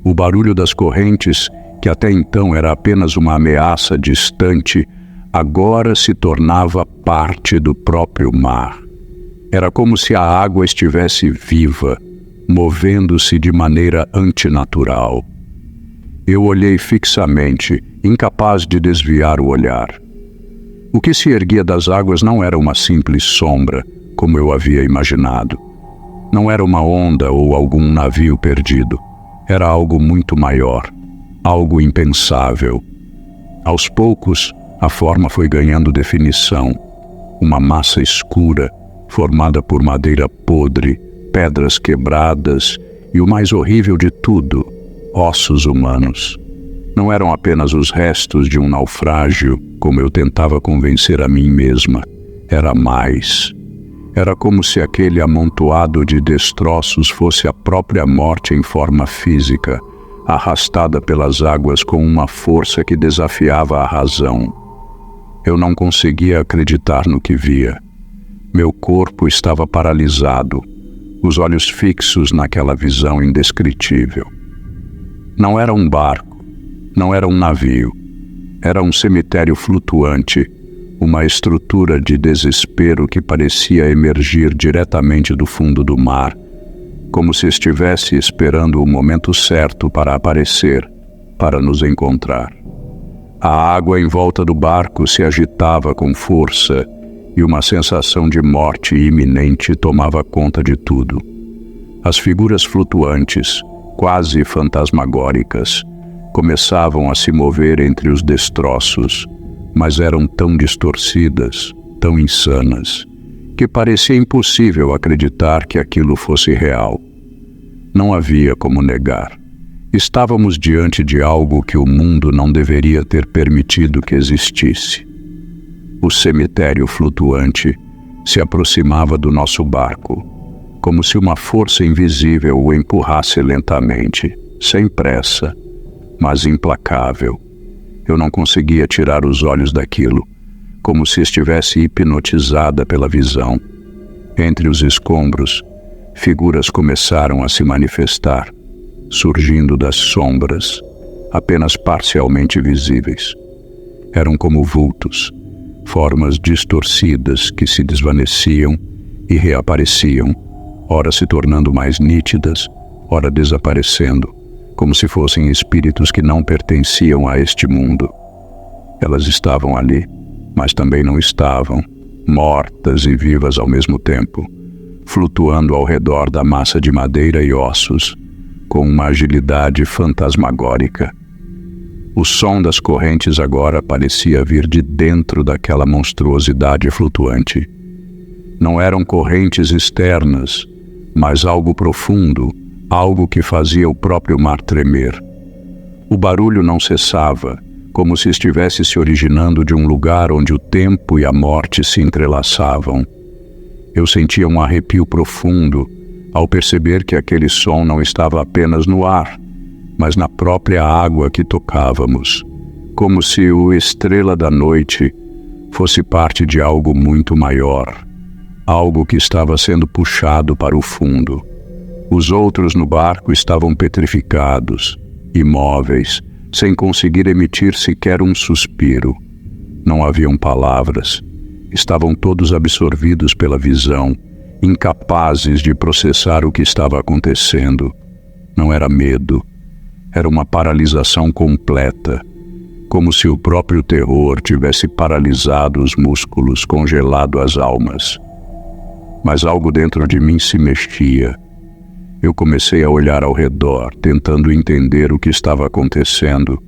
O barulho das correntes, que até então era apenas uma ameaça distante, agora se tornava parte do próprio mar. Era como se a água estivesse viva, movendo-se de maneira antinatural. Eu olhei fixamente, incapaz de desviar o olhar. O que se erguia das águas não era uma simples sombra, como eu havia imaginado. Não era uma onda ou algum navio perdido. Era algo muito maior, algo impensável. Aos poucos, a forma foi ganhando definição. Uma massa escura, formada por madeira podre, pedras quebradas e o mais horrível de tudo, ossos humanos. Não eram apenas os restos de um naufrágio, como eu tentava convencer a mim mesma. Era mais. Era como se aquele amontoado de destroços fosse a própria morte em forma física, arrastada pelas águas com uma força que desafiava a razão. Eu não conseguia acreditar no que via. Meu corpo estava paralisado, os olhos fixos naquela visão indescritível. Não era um barco, não era um navio, era um cemitério flutuante, uma estrutura de desespero que parecia emergir diretamente do fundo do mar, como se estivesse esperando o momento certo para aparecer, para nos encontrar. A água em volta do barco se agitava com força e uma sensação de morte iminente tomava conta de tudo. As figuras flutuantes, quase fantasmagóricas, começavam a se mover entre os destroços, mas eram tão distorcidas, tão insanas, que parecia impossível acreditar que aquilo fosse real. Não havia como negar. Estávamos diante de algo que o mundo não deveria ter permitido que existisse. O cemitério flutuante se aproximava do nosso barco, como se uma força invisível o empurrasse lentamente, sem pressa, mas implacável. Eu não conseguia tirar os olhos daquilo, como se estivesse hipnotizada pela visão. Entre os escombros, figuras começaram a se manifestar, surgindo das sombras, apenas parcialmente visíveis. Eram como vultos, formas distorcidas que se desvaneciam e reapareciam, ora se tornando mais nítidas, ora desaparecendo, como se fossem espíritos que não pertenciam a este mundo. Elas estavam ali, mas também não estavam, mortas e vivas ao mesmo tempo, flutuando ao redor da massa de madeira e ossos, com uma agilidade fantasmagórica. O som das correntes agora parecia vir de dentro daquela monstruosidade flutuante. Não eram correntes externas, mas algo profundo, algo que fazia o próprio mar tremer. O barulho não cessava, como se estivesse se originando de um lugar onde o tempo e a morte se entrelaçavam. Eu sentia um arrepio profundo ao perceber que aquele som não estava apenas no ar, mas na própria água que tocávamos, como se o Estrela da Noite fosse parte de algo muito maior, algo que estava sendo puxado para o fundo. Os outros no barco estavam petrificados, imóveis, sem conseguir emitir sequer um suspiro. Não haviam palavras, estavam todos absorvidos pela visão, incapazes de processar o que estava acontecendo. Não era medo, era uma paralisação completa, como se o próprio terror tivesse paralisado os músculos, congelado as almas. Mas algo dentro de mim se mexia. Eu comecei a olhar ao redor, tentando entender o que estava acontecendo,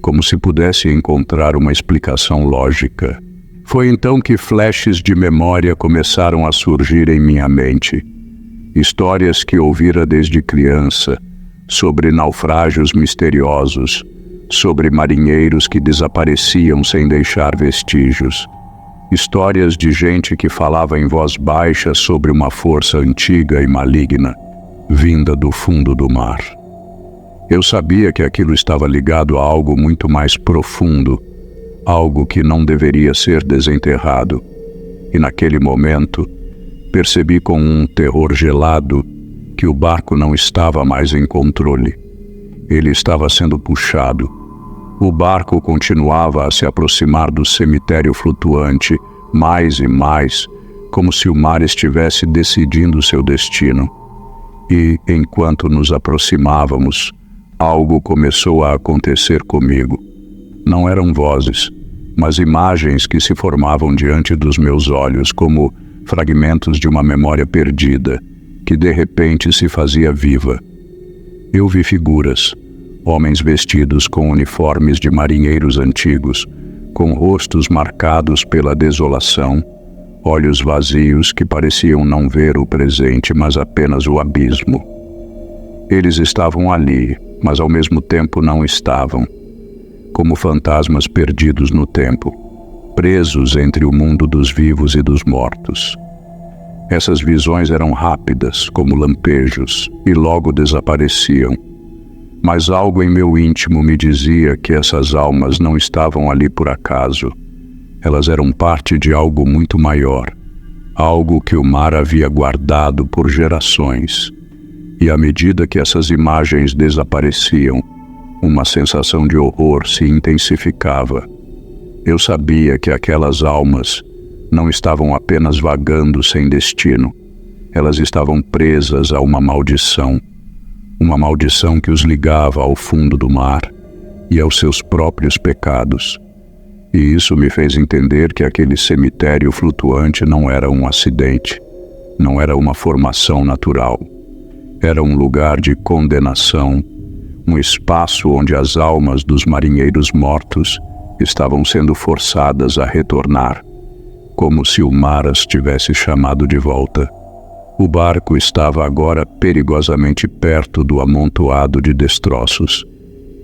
como se pudesse encontrar uma explicação lógica. Foi então que flashes de memória começaram a surgir em minha mente. Histórias que ouvira desde criança, sobre naufrágios misteriosos, sobre marinheiros que desapareciam sem deixar vestígios. Histórias de gente que falava em voz baixa sobre uma força antiga e maligna, vinda do fundo do mar. Eu sabia que aquilo estava ligado a algo muito mais profundo, algo que não deveria ser desenterrado. E naquele momento, percebi com um terror gelado que o barco não estava mais em controle. Ele estava sendo puxado. O barco continuava a se aproximar do cemitério flutuante, mais e mais, como se o mar estivesse decidindo seu destino. E, enquanto nos aproximávamos, algo começou a acontecer comigo. Não eram vozes, mas imagens que se formavam diante dos meus olhos como fragmentos de uma memória perdida, que de repente se fazia viva. Eu vi figuras, homens vestidos com uniformes de marinheiros antigos, com rostos marcados pela desolação, olhos vazios que pareciam não ver o presente, mas apenas o abismo. Eles estavam ali, mas ao mesmo tempo não estavam, como fantasmas perdidos no tempo, presos entre o mundo dos vivos e dos mortos. Essas visões eram rápidas, como lampejos, e logo desapareciam. Mas algo em meu íntimo me dizia que essas almas não estavam ali por acaso. Elas eram parte de algo muito maior, algo que o mar havia guardado por gerações. E à medida que essas imagens desapareciam, uma sensação de horror se intensificava. Eu sabia que aquelas almas não estavam apenas vagando sem destino. Elas estavam presas a uma maldição que os ligava ao fundo do mar e aos seus próprios pecados. E isso me fez entender que aquele cemitério flutuante não era um acidente, não era uma formação natural. Era um lugar de condenação, um espaço onde as almas dos marinheiros mortos estavam sendo forçadas a retornar, como se o mar as tivesse chamado de volta. O barco estava agora perigosamente perto do amontoado de destroços,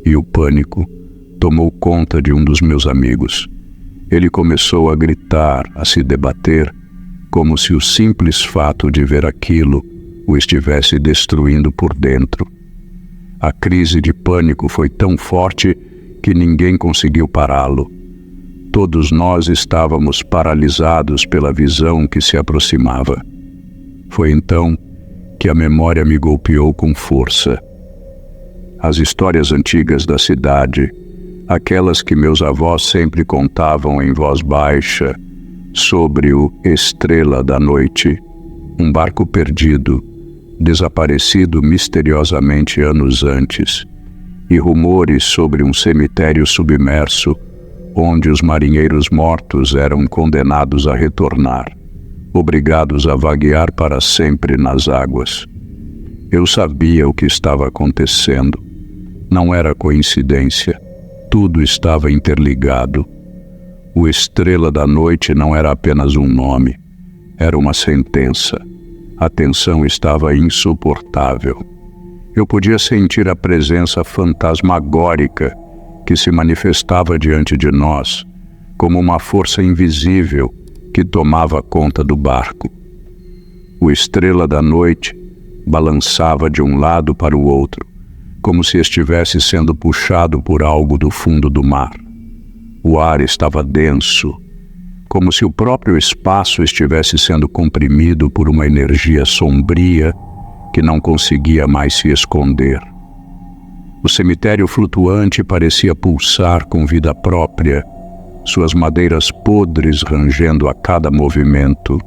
e o pânico tomou conta de um dos meus amigos. Ele começou a gritar, a se debater, como se o simples fato de ver aquilo o estivesse destruindo por dentro. A crise de pânico foi tão forte que ninguém conseguiu pará-lo. Todos nós estávamos paralisados pela visão que se aproximava. Foi então que a memória me golpeou com força. As histórias antigas da cidade, aquelas que meus avós sempre contavam em voz baixa, sobre o Estrela da Noite, um barco perdido, desaparecido misteriosamente anos antes, e rumores sobre um cemitério submerso, onde os marinheiros mortos eram condenados a retornar, obrigados a vaguear para sempre nas águas. Eu sabia o que estava acontecendo. Não era coincidência. Tudo estava interligado. O Estrela da Noite não era apenas um nome. Era uma sentença. A tensão estava insuportável. Eu podia sentir a presença fantasmagórica que se manifestava diante de nós, como uma força invisível que tomava conta do barco. O Estrela da Noite balançava de um lado para o outro, como se estivesse sendo puxado por algo do fundo do mar. O ar estava denso, como se o próprio espaço estivesse sendo comprimido por uma energia sombria que não conseguia mais se esconder. O cemitério flutuante parecia pulsar com vida própria, suas madeiras podres rangendo a cada movimento,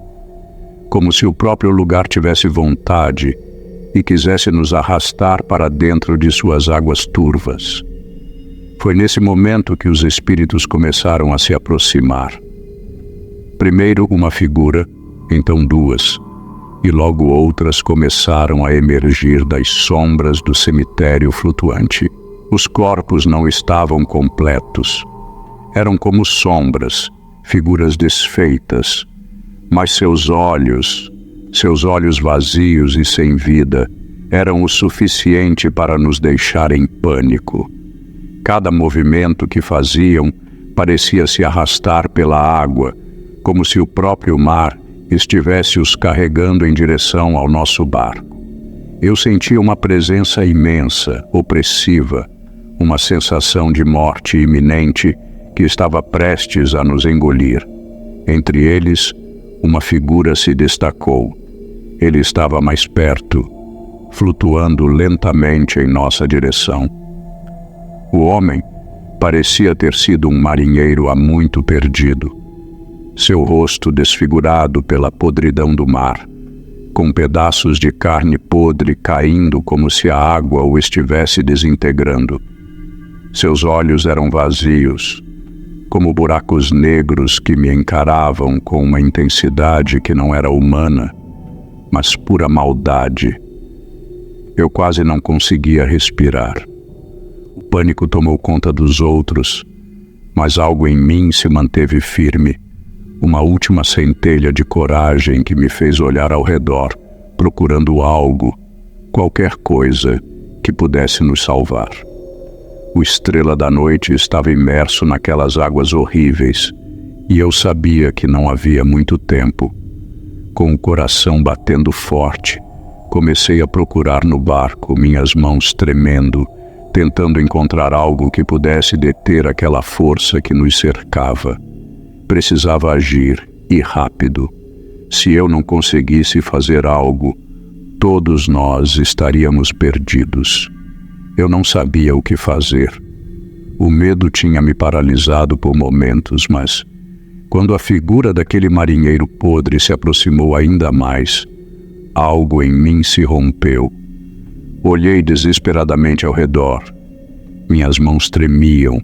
como se o próprio lugar tivesse vontade e quisesse nos arrastar para dentro de suas águas turvas. Foi nesse momento que os espíritos começaram a se aproximar. Primeiro uma figura, então duas, e logo outras começaram a emergir das sombras do cemitério flutuante. Os corpos não estavam completos. Eram como sombras, figuras desfeitas, mas seus olhos vazios e sem vida, eram o suficiente para nos deixar em pânico. Cada movimento que faziam parecia se arrastar pela água, como se o próprio mar estivesse os carregando em direção ao nosso barco. Eu sentia uma presença imensa, opressiva, uma sensação de morte iminente que estava prestes a nos engolir. Entre eles, uma figura se destacou. Ele estava mais perto, flutuando lentamente em nossa direção. O homem parecia ter sido um marinheiro há muito perdido. Seu rosto desfigurado pela podridão do mar, com pedaços de carne podre caindo como se a água o estivesse desintegrando. Seus olhos eram vazios, como buracos negros que me encaravam com uma intensidade que não era humana, mas pura maldade. Eu quase não conseguia respirar. O pânico tomou conta dos outros, mas algo em mim se manteve firme. Uma última centelha de coragem que me fez olhar ao redor, procurando algo, qualquer coisa, que pudesse nos salvar. O Estrela da Noite estava imerso naquelas águas horríveis, e eu sabia que não havia muito tempo. Com o coração batendo forte, comecei a procurar no barco, minhas mãos tremendo, tentando encontrar algo que pudesse deter aquela força que nos cercava. Precisava agir, e rápido. Se eu não conseguisse fazer algo, todos nós estaríamos perdidos. Eu não sabia o que fazer. O medo tinha me paralisado por momentos, mas quando a figura daquele marinheiro podre se aproximou ainda mais, algo em mim se rompeu. Olhei desesperadamente ao redor. Minhas mãos tremiam,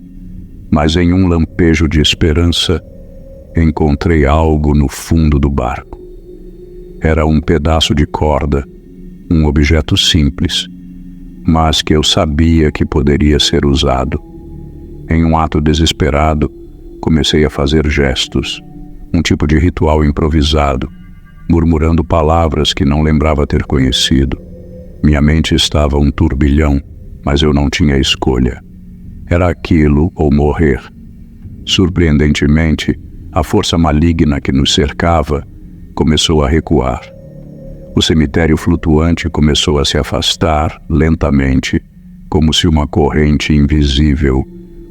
mas em um lampejo de esperança, encontrei algo no fundo do barco. Era um pedaço de corda, um objeto simples, mas que eu sabia que poderia ser usado. Em um ato desesperado, comecei a fazer gestos, um tipo de ritual improvisado, murmurando palavras que não lembrava ter conhecido. Minha mente estava um turbilhão, mas eu não tinha escolha. Era aquilo ou morrer. Surpreendentemente, a força maligna que nos cercava começou a recuar. O cemitério flutuante começou a se afastar lentamente, como se uma corrente invisível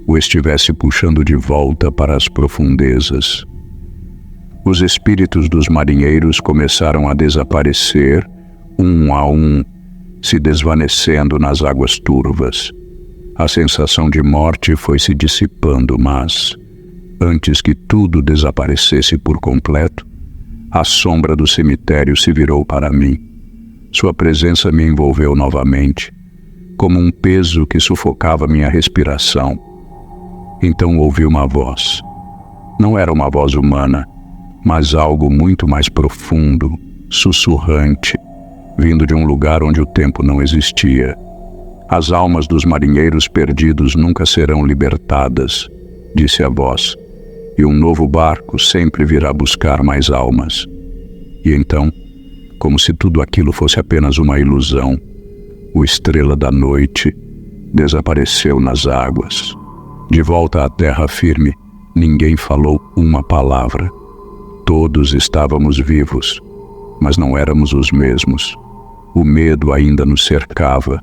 o estivesse puxando de volta para as profundezas. Os espíritos dos marinheiros começaram a desaparecer, um a um, se desvanecendo nas águas turvas. A sensação de morte foi se dissipando, mas, antes que tudo desaparecesse por completo, a sombra do cemitério se virou para mim. Sua presença me envolveu novamente, como um peso que sufocava minha respiração. Então ouvi uma voz. Não era uma voz humana, mas algo muito mais profundo, sussurrante, vindo de um lugar onde o tempo não existia. As almas dos marinheiros perdidos nunca serão libertadas, disse a voz, e um novo barco sempre virá buscar mais almas. E então, como se tudo aquilo fosse apenas uma ilusão, o Estrela da Noite desapareceu nas águas. De volta à terra firme, ninguém falou uma palavra. Todos estávamos vivos, mas não éramos os mesmos. O medo ainda nos cercava,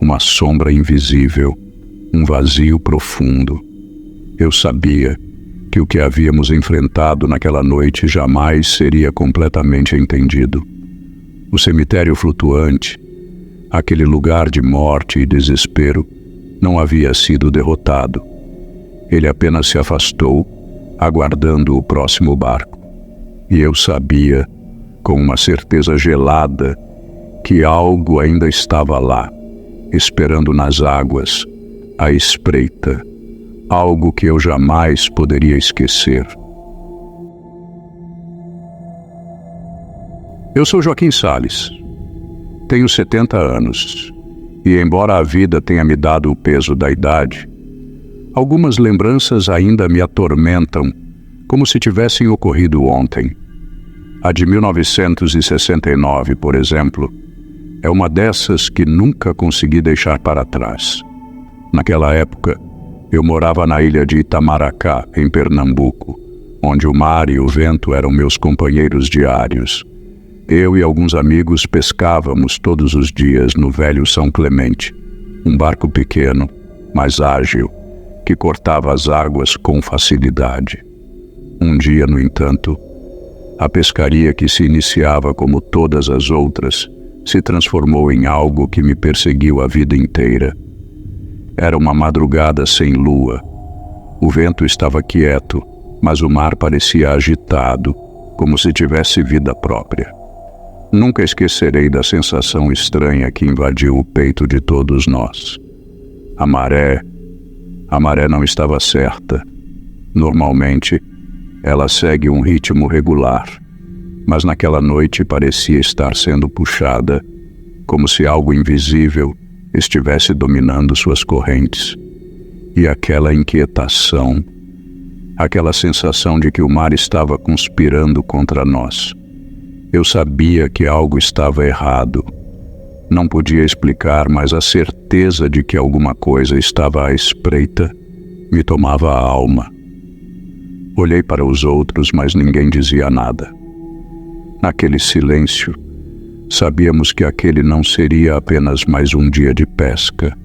uma sombra invisível, um vazio profundo. Eu sabia que o que havíamos enfrentado naquela noite jamais seria completamente entendido. O cemitério flutuante, aquele lugar de morte e desespero, não havia sido derrotado. Ele apenas se afastou, aguardando o próximo barco. E eu sabia, com uma certeza gelada que algo ainda estava lá, esperando nas águas, à espreita, algo que eu jamais poderia esquecer. Eu sou Joaquim Salles, tenho 70 anos e, embora a vida tenha me dado o peso da idade, algumas lembranças ainda me atormentam como se tivessem ocorrido ontem. A de 1969, por exemplo, é uma dessas que nunca consegui deixar para trás. Naquela época, eu morava na ilha de Itamaracá, em Pernambuco, onde o mar e o vento eram meus companheiros diários. Eu e alguns amigos pescávamos todos os dias no velho São Clemente, um barco pequeno, mas ágil, que cortava as águas com facilidade. Um dia, no entanto, a pescaria que se iniciava como todas as outras se transformou em algo que me perseguiu a vida inteira. Era uma madrugada sem lua. O vento estava quieto, mas o mar parecia agitado, como se tivesse vida própria. Nunca esquecerei da sensação estranha que invadiu o peito de todos nós. A maré não estava certa. Normalmente, ela segue um ritmo regular, mas naquela noite parecia estar sendo puxada, como se algo invisível estivesse dominando suas correntes. E aquela inquietação, aquela sensação de que o mar estava conspirando contra nós. Eu sabia que algo estava errado. Não podia explicar, mas a certeza de que alguma coisa estava à espreita me tomava a alma. Olhei para os outros, mas ninguém dizia nada. Naquele silêncio, sabíamos que aquele não seria apenas mais um dia de pesca.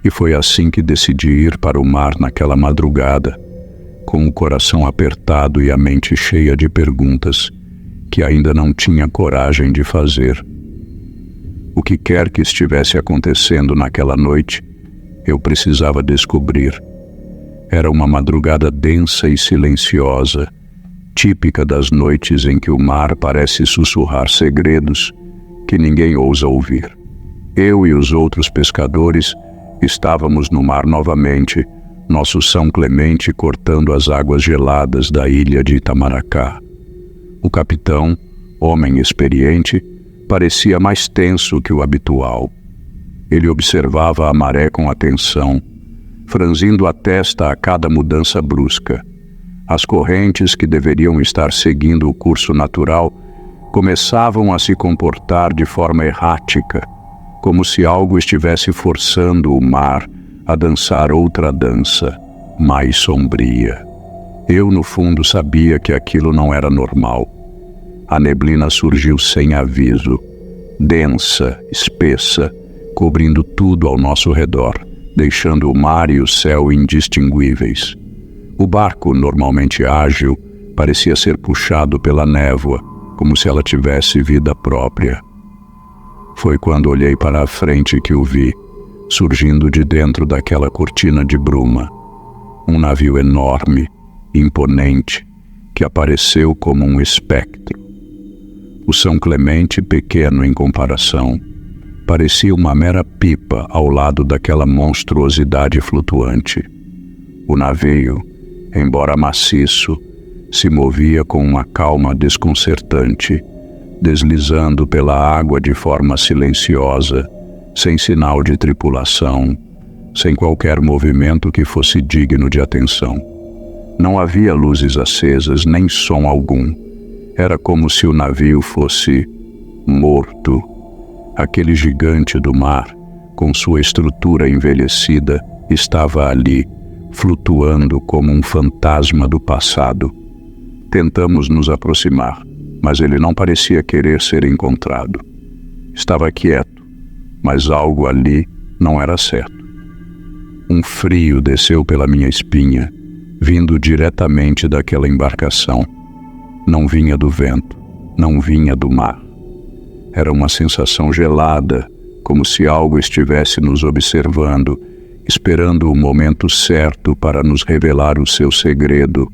E foi assim que decidi ir para o mar naquela madrugada, com o coração apertado e a mente cheia de perguntas que ainda não tinha coragem de fazer. O que quer que estivesse acontecendo naquela noite, eu precisava descobrir. Era uma madrugada densa e silenciosa, típica das noites em que o mar parece sussurrar segredos que ninguém ousa ouvir. Eu e os outros pescadores estávamos no mar novamente, nosso São Clemente cortando as águas geladas da ilha de Itamaracá. O capitão, homem experiente, parecia mais tenso que o habitual. Ele observava a maré com atenção, franzindo a testa a cada mudança brusca. As correntes que deveriam estar seguindo o curso natural começavam a se comportar de forma errática, como se algo estivesse forçando o mar a dançar outra dança, mais sombria. Eu, no fundo, sabia que aquilo não era normal. A neblina surgiu sem aviso, densa, espessa, cobrindo tudo ao nosso redor, deixando o mar e o céu indistinguíveis. O barco, normalmente ágil, parecia ser puxado pela névoa, como se ela tivesse vida própria. Foi quando olhei para a frente que o vi, surgindo de dentro daquela cortina de bruma. Um navio enorme, imponente, que apareceu como um espectro. O São Clemente, pequeno em comparação, parecia uma mera pipa ao lado daquela monstruosidade flutuante. O navio, embora maciço, se movia com uma calma desconcertante, deslizando pela água de forma silenciosa, sem sinal de tripulação, sem qualquer movimento que fosse digno de atenção. Não havia luzes acesas, nem som algum. Era como se o navio fosse morto. Aquele gigante do mar, com sua estrutura envelhecida, estava ali, flutuando como um fantasma do passado. Tentamos nos aproximar, mas ele não parecia querer ser encontrado. Estava quieto, mas algo ali não era certo. Um frio desceu pela minha espinha, vindo diretamente daquela embarcação. Não vinha do vento, não vinha do mar. Era uma sensação gelada, como se algo estivesse nos observando, esperando o momento certo para nos revelar o seu segredo.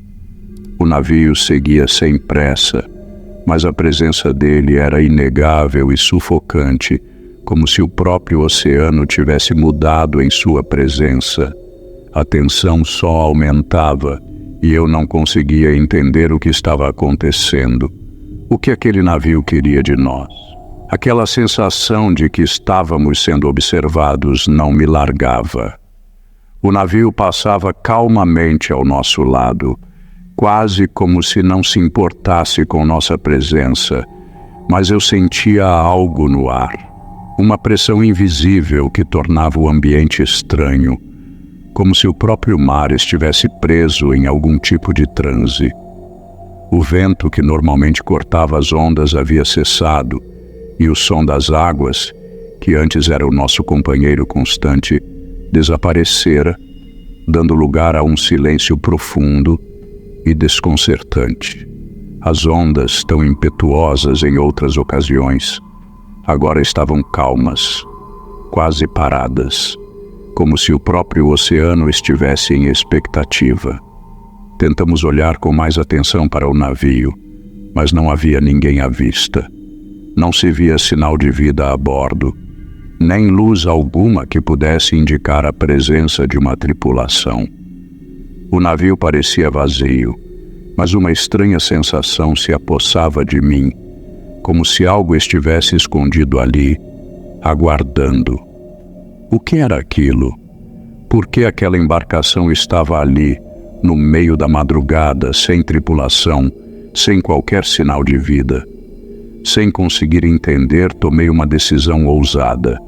O navio seguia sem pressa, mas a presença dele era inegável e sufocante, como se o próprio oceano tivesse mudado em sua presença. A tensão só aumentava e eu não conseguia entender o que estava acontecendo. O que aquele navio queria de nós? Aquela sensação de que estávamos sendo observados não me largava. O navio passava calmamente ao nosso lado, quase como se não se importasse com nossa presença, mas eu sentia algo no ar, uma pressão invisível que tornava o ambiente estranho, como se o próprio mar estivesse preso em algum tipo de transe. O vento que normalmente cortava as ondas havia cessado, e o som das águas, que antes era o nosso companheiro constante, desaparecera, dando lugar a um silêncio profundo e desconcertante. As ondas, tão impetuosas em outras ocasiões, agora estavam calmas, quase paradas, como se o próprio oceano estivesse em expectativa. Tentamos olhar com mais atenção para o navio, mas não havia ninguém à vista. Não se via sinal de vida a bordo, nem luz alguma que pudesse indicar a presença de uma tripulação. O navio parecia vazio, mas uma estranha sensação se apossava de mim, como se algo estivesse escondido ali, aguardando. O que era aquilo? Por que aquela embarcação estava ali, no meio da madrugada, sem tripulação, sem qualquer sinal de vida? Sem conseguir entender, tomei uma decisão ousada.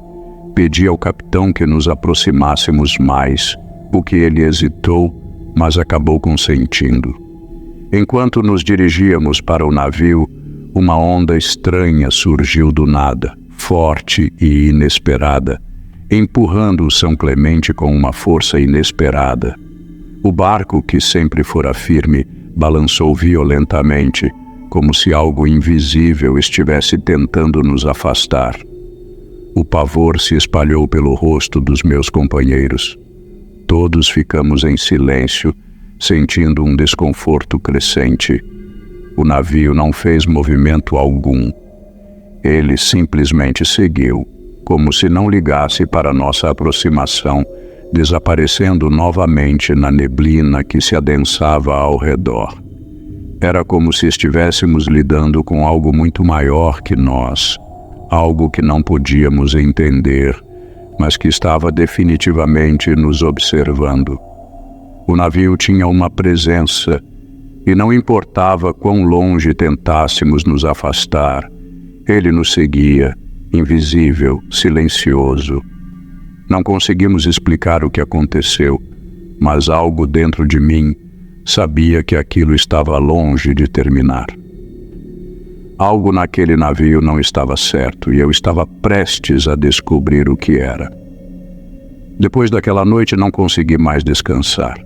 Pedi ao capitão que nos aproximássemos mais, o que ele hesitou, mas acabou consentindo. Enquanto nos dirigíamos para o navio, uma onda estranha surgiu do nada, forte e inesperada, empurrando o São Clemente com uma força inesperada. O barco, que sempre fora firme, balançou violentamente, como se algo invisível estivesse tentando nos afastar. O pavor se espalhou pelo rosto dos meus companheiros. Todos ficamos em silêncio, sentindo um desconforto crescente. O navio não fez movimento algum. Ele simplesmente seguiu, como se não ligasse para nossa aproximação, desaparecendo novamente na neblina que se adensava ao redor. Era como se estivéssemos lidando com algo muito maior que nós, algo que não podíamos entender, mas que estava definitivamente nos observando. O navio tinha uma presença, e não importava quão longe tentássemos nos afastar, ele nos seguia, invisível, silencioso. Não conseguimos explicar o que aconteceu, mas algo dentro de mim sabia que aquilo estava longe de terminar. Algo naquele navio não estava certo e eu estava prestes a descobrir o que era. Depois daquela noite não consegui mais descansar.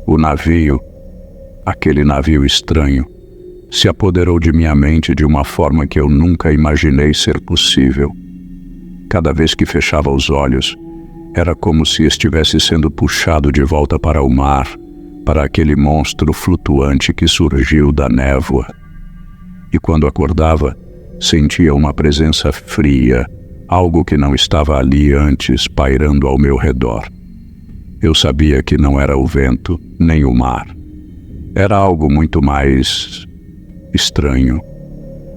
O navio, aquele navio estranho, se apoderou de minha mente de uma forma que eu nunca imaginei ser possível. Cada vez que fechava os olhos, era como se estivesse sendo puxado de volta para o mar, para aquele monstro flutuante que surgiu da névoa. E quando acordava, sentia uma presença fria, algo que não estava ali antes, pairando ao meu redor. Eu sabia que não era o vento, nem o mar. Era algo muito mais estranho.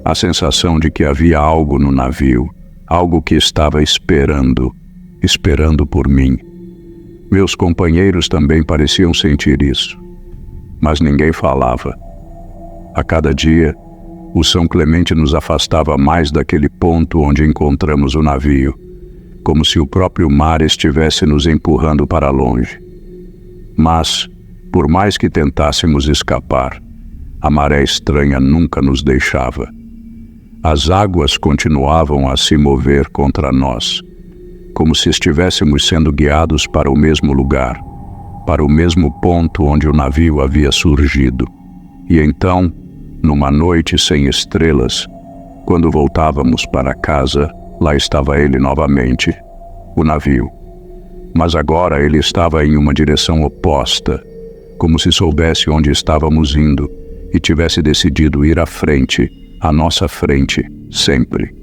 A sensação de que havia algo no navio, algo que estava esperando por mim. Meus companheiros também pareciam sentir isso, mas ninguém falava. A cada dia, o São Clemente nos afastava mais daquele ponto onde encontramos o navio, como se o próprio mar estivesse nos empurrando para longe. Mas, por mais que tentássemos escapar, a maré estranha nunca nos deixava. As águas continuavam a se mover contra nós, como se estivéssemos sendo guiados para o mesmo lugar, para o mesmo ponto onde o navio havia surgido. E então, numa noite sem estrelas, quando voltávamos para casa, lá estava ele novamente, o navio. Mas agora ele estava em uma direção oposta, como se soubesse onde estávamos indo e tivesse decidido ir à frente, à nossa frente, sempre.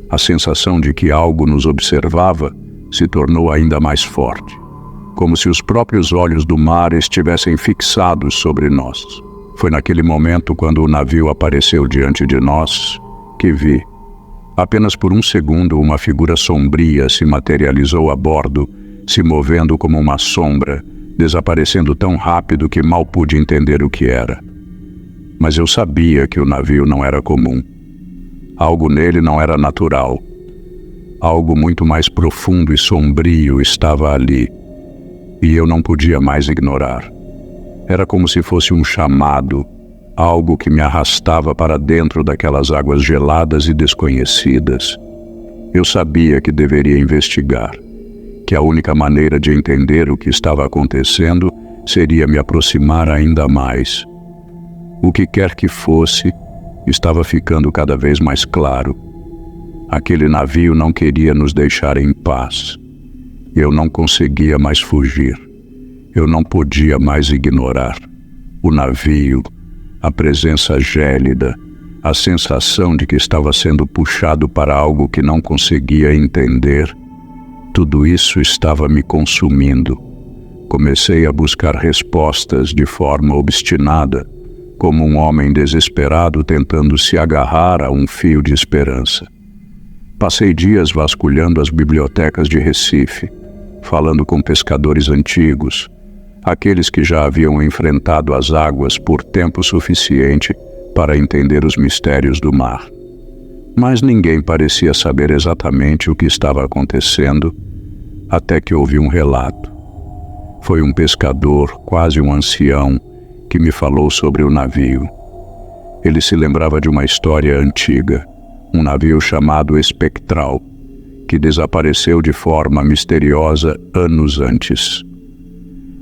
A sensação de que algo nos observava se tornou ainda mais forte, como se os próprios olhos do mar estivessem fixados sobre nós. Foi naquele momento, quando o navio apareceu diante de nós, que vi. Apenas por um segundo, uma figura sombria se materializou a bordo, se movendo como uma sombra, desaparecendo tão rápido que mal pude entender o que era. Mas eu sabia que o navio não era comum. Algo nele não era natural. Algo muito mais profundo e sombrio estava ali, e eu não podia mais ignorar. Era como se fosse um chamado, algo que me arrastava para dentro daquelas águas geladas e desconhecidas. Eu sabia que deveria investigar, que a única maneira de entender o que estava acontecendo seria me aproximar ainda mais. O que quer que fosse, estava ficando cada vez mais claro. Aquele navio não queria nos deixar em paz. Eu não conseguia mais fugir. Eu não podia mais ignorar. O navio, a presença gélida, a sensação de que estava sendo puxado para algo que não conseguia entender, tudo isso estava me consumindo. Comecei a buscar respostas de forma obstinada, como um homem desesperado tentando se agarrar a um fio de esperança. Passei dias vasculhando as bibliotecas de Recife, falando com pescadores antigos, aqueles que já haviam enfrentado as águas por tempo suficiente para entender os mistérios do mar. Mas ninguém parecia saber exatamente o que estava acontecendo, até que ouvi um relato. Foi um pescador, quase um ancião, que me falou sobre o navio. Ele se lembrava de uma história antiga, um navio chamado Espectral, que desapareceu de forma misteriosa anos antes.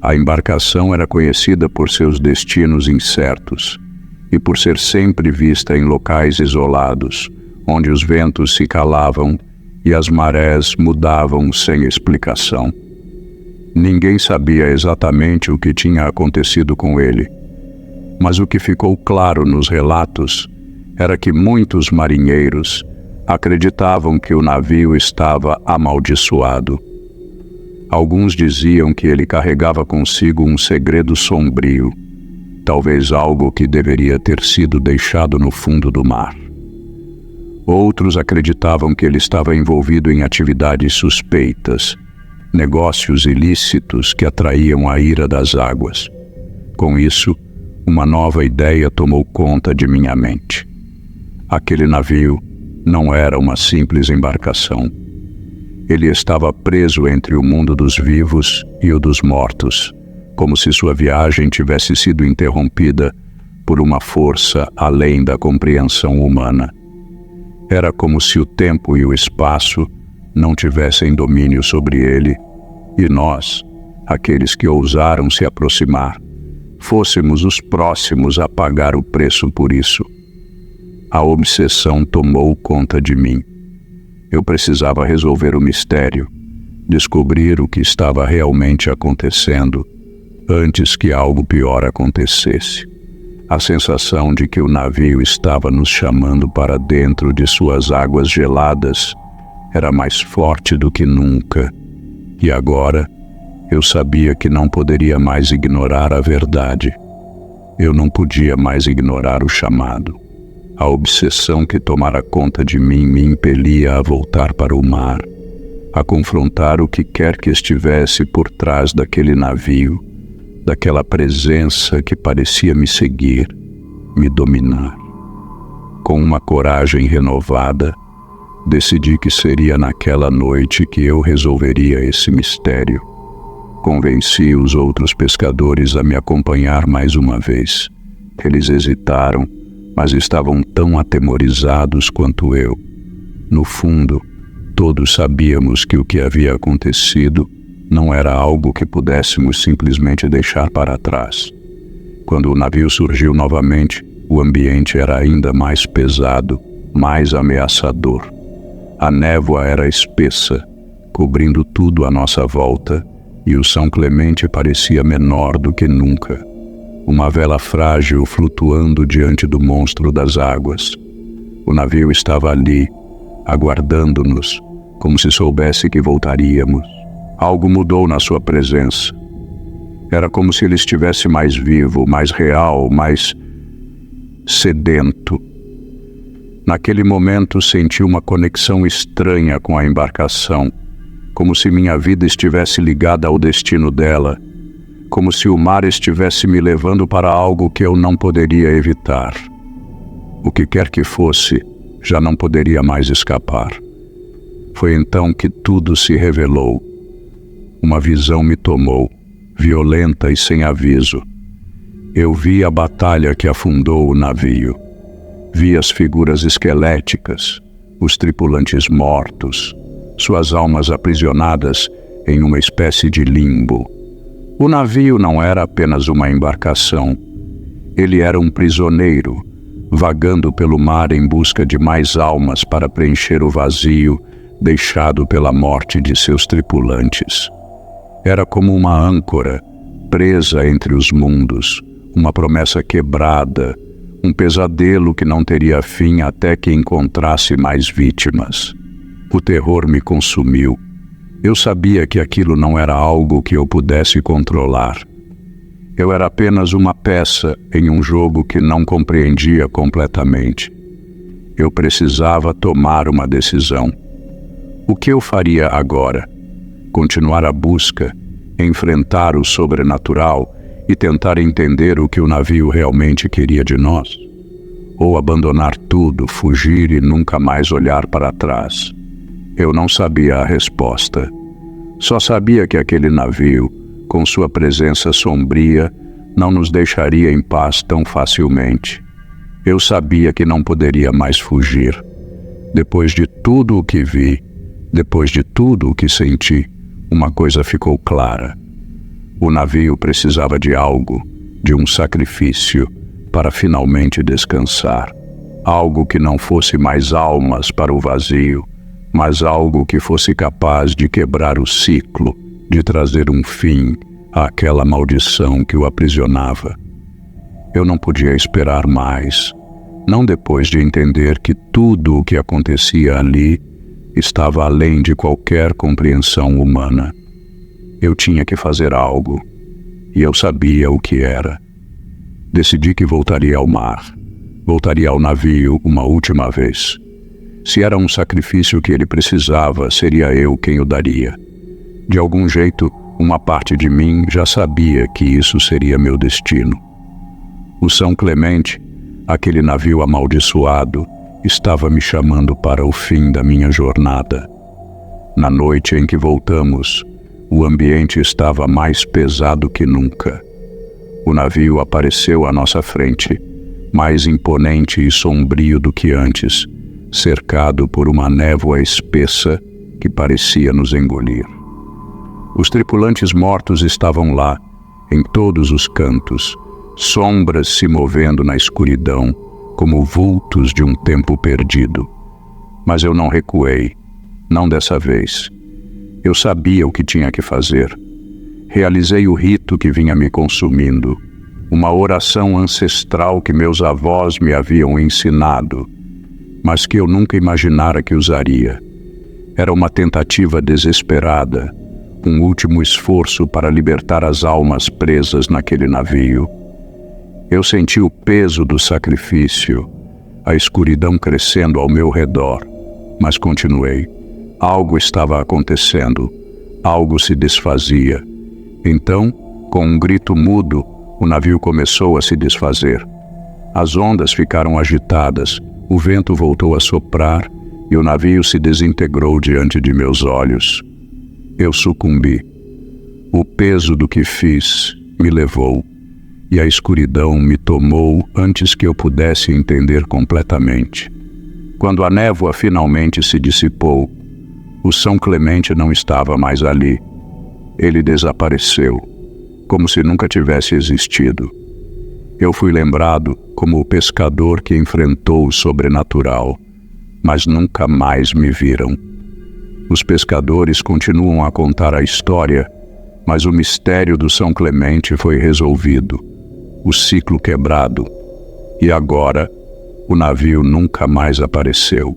A embarcação era conhecida por seus destinos incertos e por ser sempre vista em locais isolados, onde os ventos se calavam e as marés mudavam sem explicação. Ninguém sabia exatamente o que tinha acontecido com ele, mas o que ficou claro nos relatos era que muitos marinheiros acreditavam que o navio estava amaldiçoado. Alguns diziam que ele carregava consigo um segredo sombrio, talvez algo que deveria ter sido deixado no fundo do mar. Outros acreditavam que ele estava envolvido em atividades suspeitas, negócios ilícitos que atraíam a ira das águas. Com isso, uma nova ideia tomou conta de minha mente. Aquele navio não era uma simples embarcação. Ele estava preso entre o mundo dos vivos e o dos mortos, como se sua viagem tivesse sido interrompida por uma força além da compreensão humana. Era como se o tempo e o espaço não tivessem domínio sobre ele, e nós, aqueles que ousaram se aproximar, fôssemos os próximos a pagar o preço por isso. A obsessão tomou conta de mim. Eu precisava resolver o mistério, descobrir o que estava realmente acontecendo, antes que algo pior acontecesse. A sensação de que o navio estava nos chamando para dentro de suas águas geladas era mais forte do que nunca, e agora eu sabia que não poderia mais ignorar a verdade. Eu não podia mais ignorar o chamado. A obsessão que tomara conta de mim me impelia a voltar para o mar, a confrontar o que quer que estivesse por trás daquele navio, daquela presença que parecia me seguir, me dominar. Com uma coragem renovada, decidi que seria naquela noite que eu resolveria esse mistério. Convenci os outros pescadores a me acompanhar mais uma vez. Eles hesitaram, mas estavam tão atemorizados quanto eu. No fundo, todos sabíamos que o que havia acontecido não era algo que pudéssemos simplesmente deixar para trás. Quando o navio surgiu novamente, o ambiente era ainda mais pesado, mais ameaçador. A névoa era espessa, cobrindo tudo à nossa volta, e o São Clemente parecia menor do que nunca. uma vela frágil flutuando diante do monstro das águas. O navio estava ali, aguardando-nos, como se soubesse que voltaríamos. Algo mudou na sua presença. Era como se ele estivesse mais vivo, mais real, mais sedento. Naquele momento senti uma conexão estranha com a embarcação, como se minha vida estivesse ligada ao destino dela, como se o mar estivesse me levando para algo que eu não poderia evitar. O que quer que fosse, já não poderia mais escapar. Foi então que tudo se revelou. Uma visão me tomou, violenta e sem aviso. Eu vi a batalha que afundou o navio. Vi as figuras esqueléticas, os tripulantes mortos, suas almas aprisionadas em uma espécie de limbo. O navio não era apenas uma embarcação. Ele era um prisioneiro, vagando pelo mar em busca de mais almas para preencher o vazio deixado pela morte de seus tripulantes. Era como uma âncora, presa entre os mundos, uma promessa quebrada, um pesadelo que não teria fim até que encontrasse mais vítimas. O terror me consumiu. Eu sabia que aquilo não era algo que eu pudesse controlar. Eu era apenas uma peça em um jogo que não compreendia completamente. Eu precisava tomar uma decisão. O que eu faria agora? Continuar a busca, enfrentar o sobrenatural e tentar entender o que o navio realmente queria de nós? Ou abandonar tudo, fugir e nunca mais olhar para trás? Eu não sabia a resposta. Só sabia que aquele navio, com sua presença sombria, não nos deixaria em paz tão facilmente. Eu sabia que não poderia mais fugir. Depois de tudo o que vi, depois de tudo o que senti, uma coisa ficou clara. O navio precisava de algo, de um sacrifício, para finalmente descansar. Algo que não fosse mais almas para o vazio, mas algo que fosse capaz de quebrar o ciclo, de trazer um fim àquela maldição que o aprisionava. Eu não podia esperar mais, não depois de entender que tudo o que acontecia ali estava além de qualquer compreensão humana. Eu tinha que fazer algo, e eu sabia o que era. Decidi que voltaria ao mar, voltaria ao navio uma última vez. Se era um sacrifício que ele precisava, seria eu quem o daria. De algum jeito, uma parte de mim já sabia que isso seria meu destino. O São Clemente, aquele navio amaldiçoado, estava me chamando para o fim da minha jornada. Na noite em que voltamos, o ambiente estava mais pesado que nunca. O navio apareceu à nossa frente, mais imponente e sombrio do que antes, cercado por uma névoa espessa que parecia nos engolir. Os tripulantes mortos estavam lá, em todos os cantos, sombras se movendo na escuridão, como vultos de um tempo perdido. Mas eu não recuei, não dessa vez. Eu sabia o que tinha que fazer. Realizei o rito que vinha me consumindo, uma oração ancestral que meus avós me haviam ensinado, mas que eu nunca imaginara que usaria. Era uma tentativa desesperada, um último esforço para libertar as almas presas naquele navio. Eu senti o peso do sacrifício, a escuridão crescendo ao meu redor, mas continuei. Algo estava acontecendo, algo se desfazia. Então, com um grito mudo, o navio começou a se desfazer. As ondas ficaram agitadas, o vento voltou a soprar e o navio se desintegrou diante de meus olhos. Eu sucumbi. O peso do que fiz me levou, e a escuridão me tomou antes que eu pudesse entender completamente. Quando a névoa finalmente se dissipou, o São Clemente não estava mais ali. Ele desapareceu, como se nunca tivesse existido. Eu fui lembrado como o pescador que enfrentou o sobrenatural, mas nunca mais me viram. Os pescadores continuam a contar a história, mas o mistério do São Clemente foi resolvido. o ciclo quebrado. E agora, o navio nunca mais apareceu.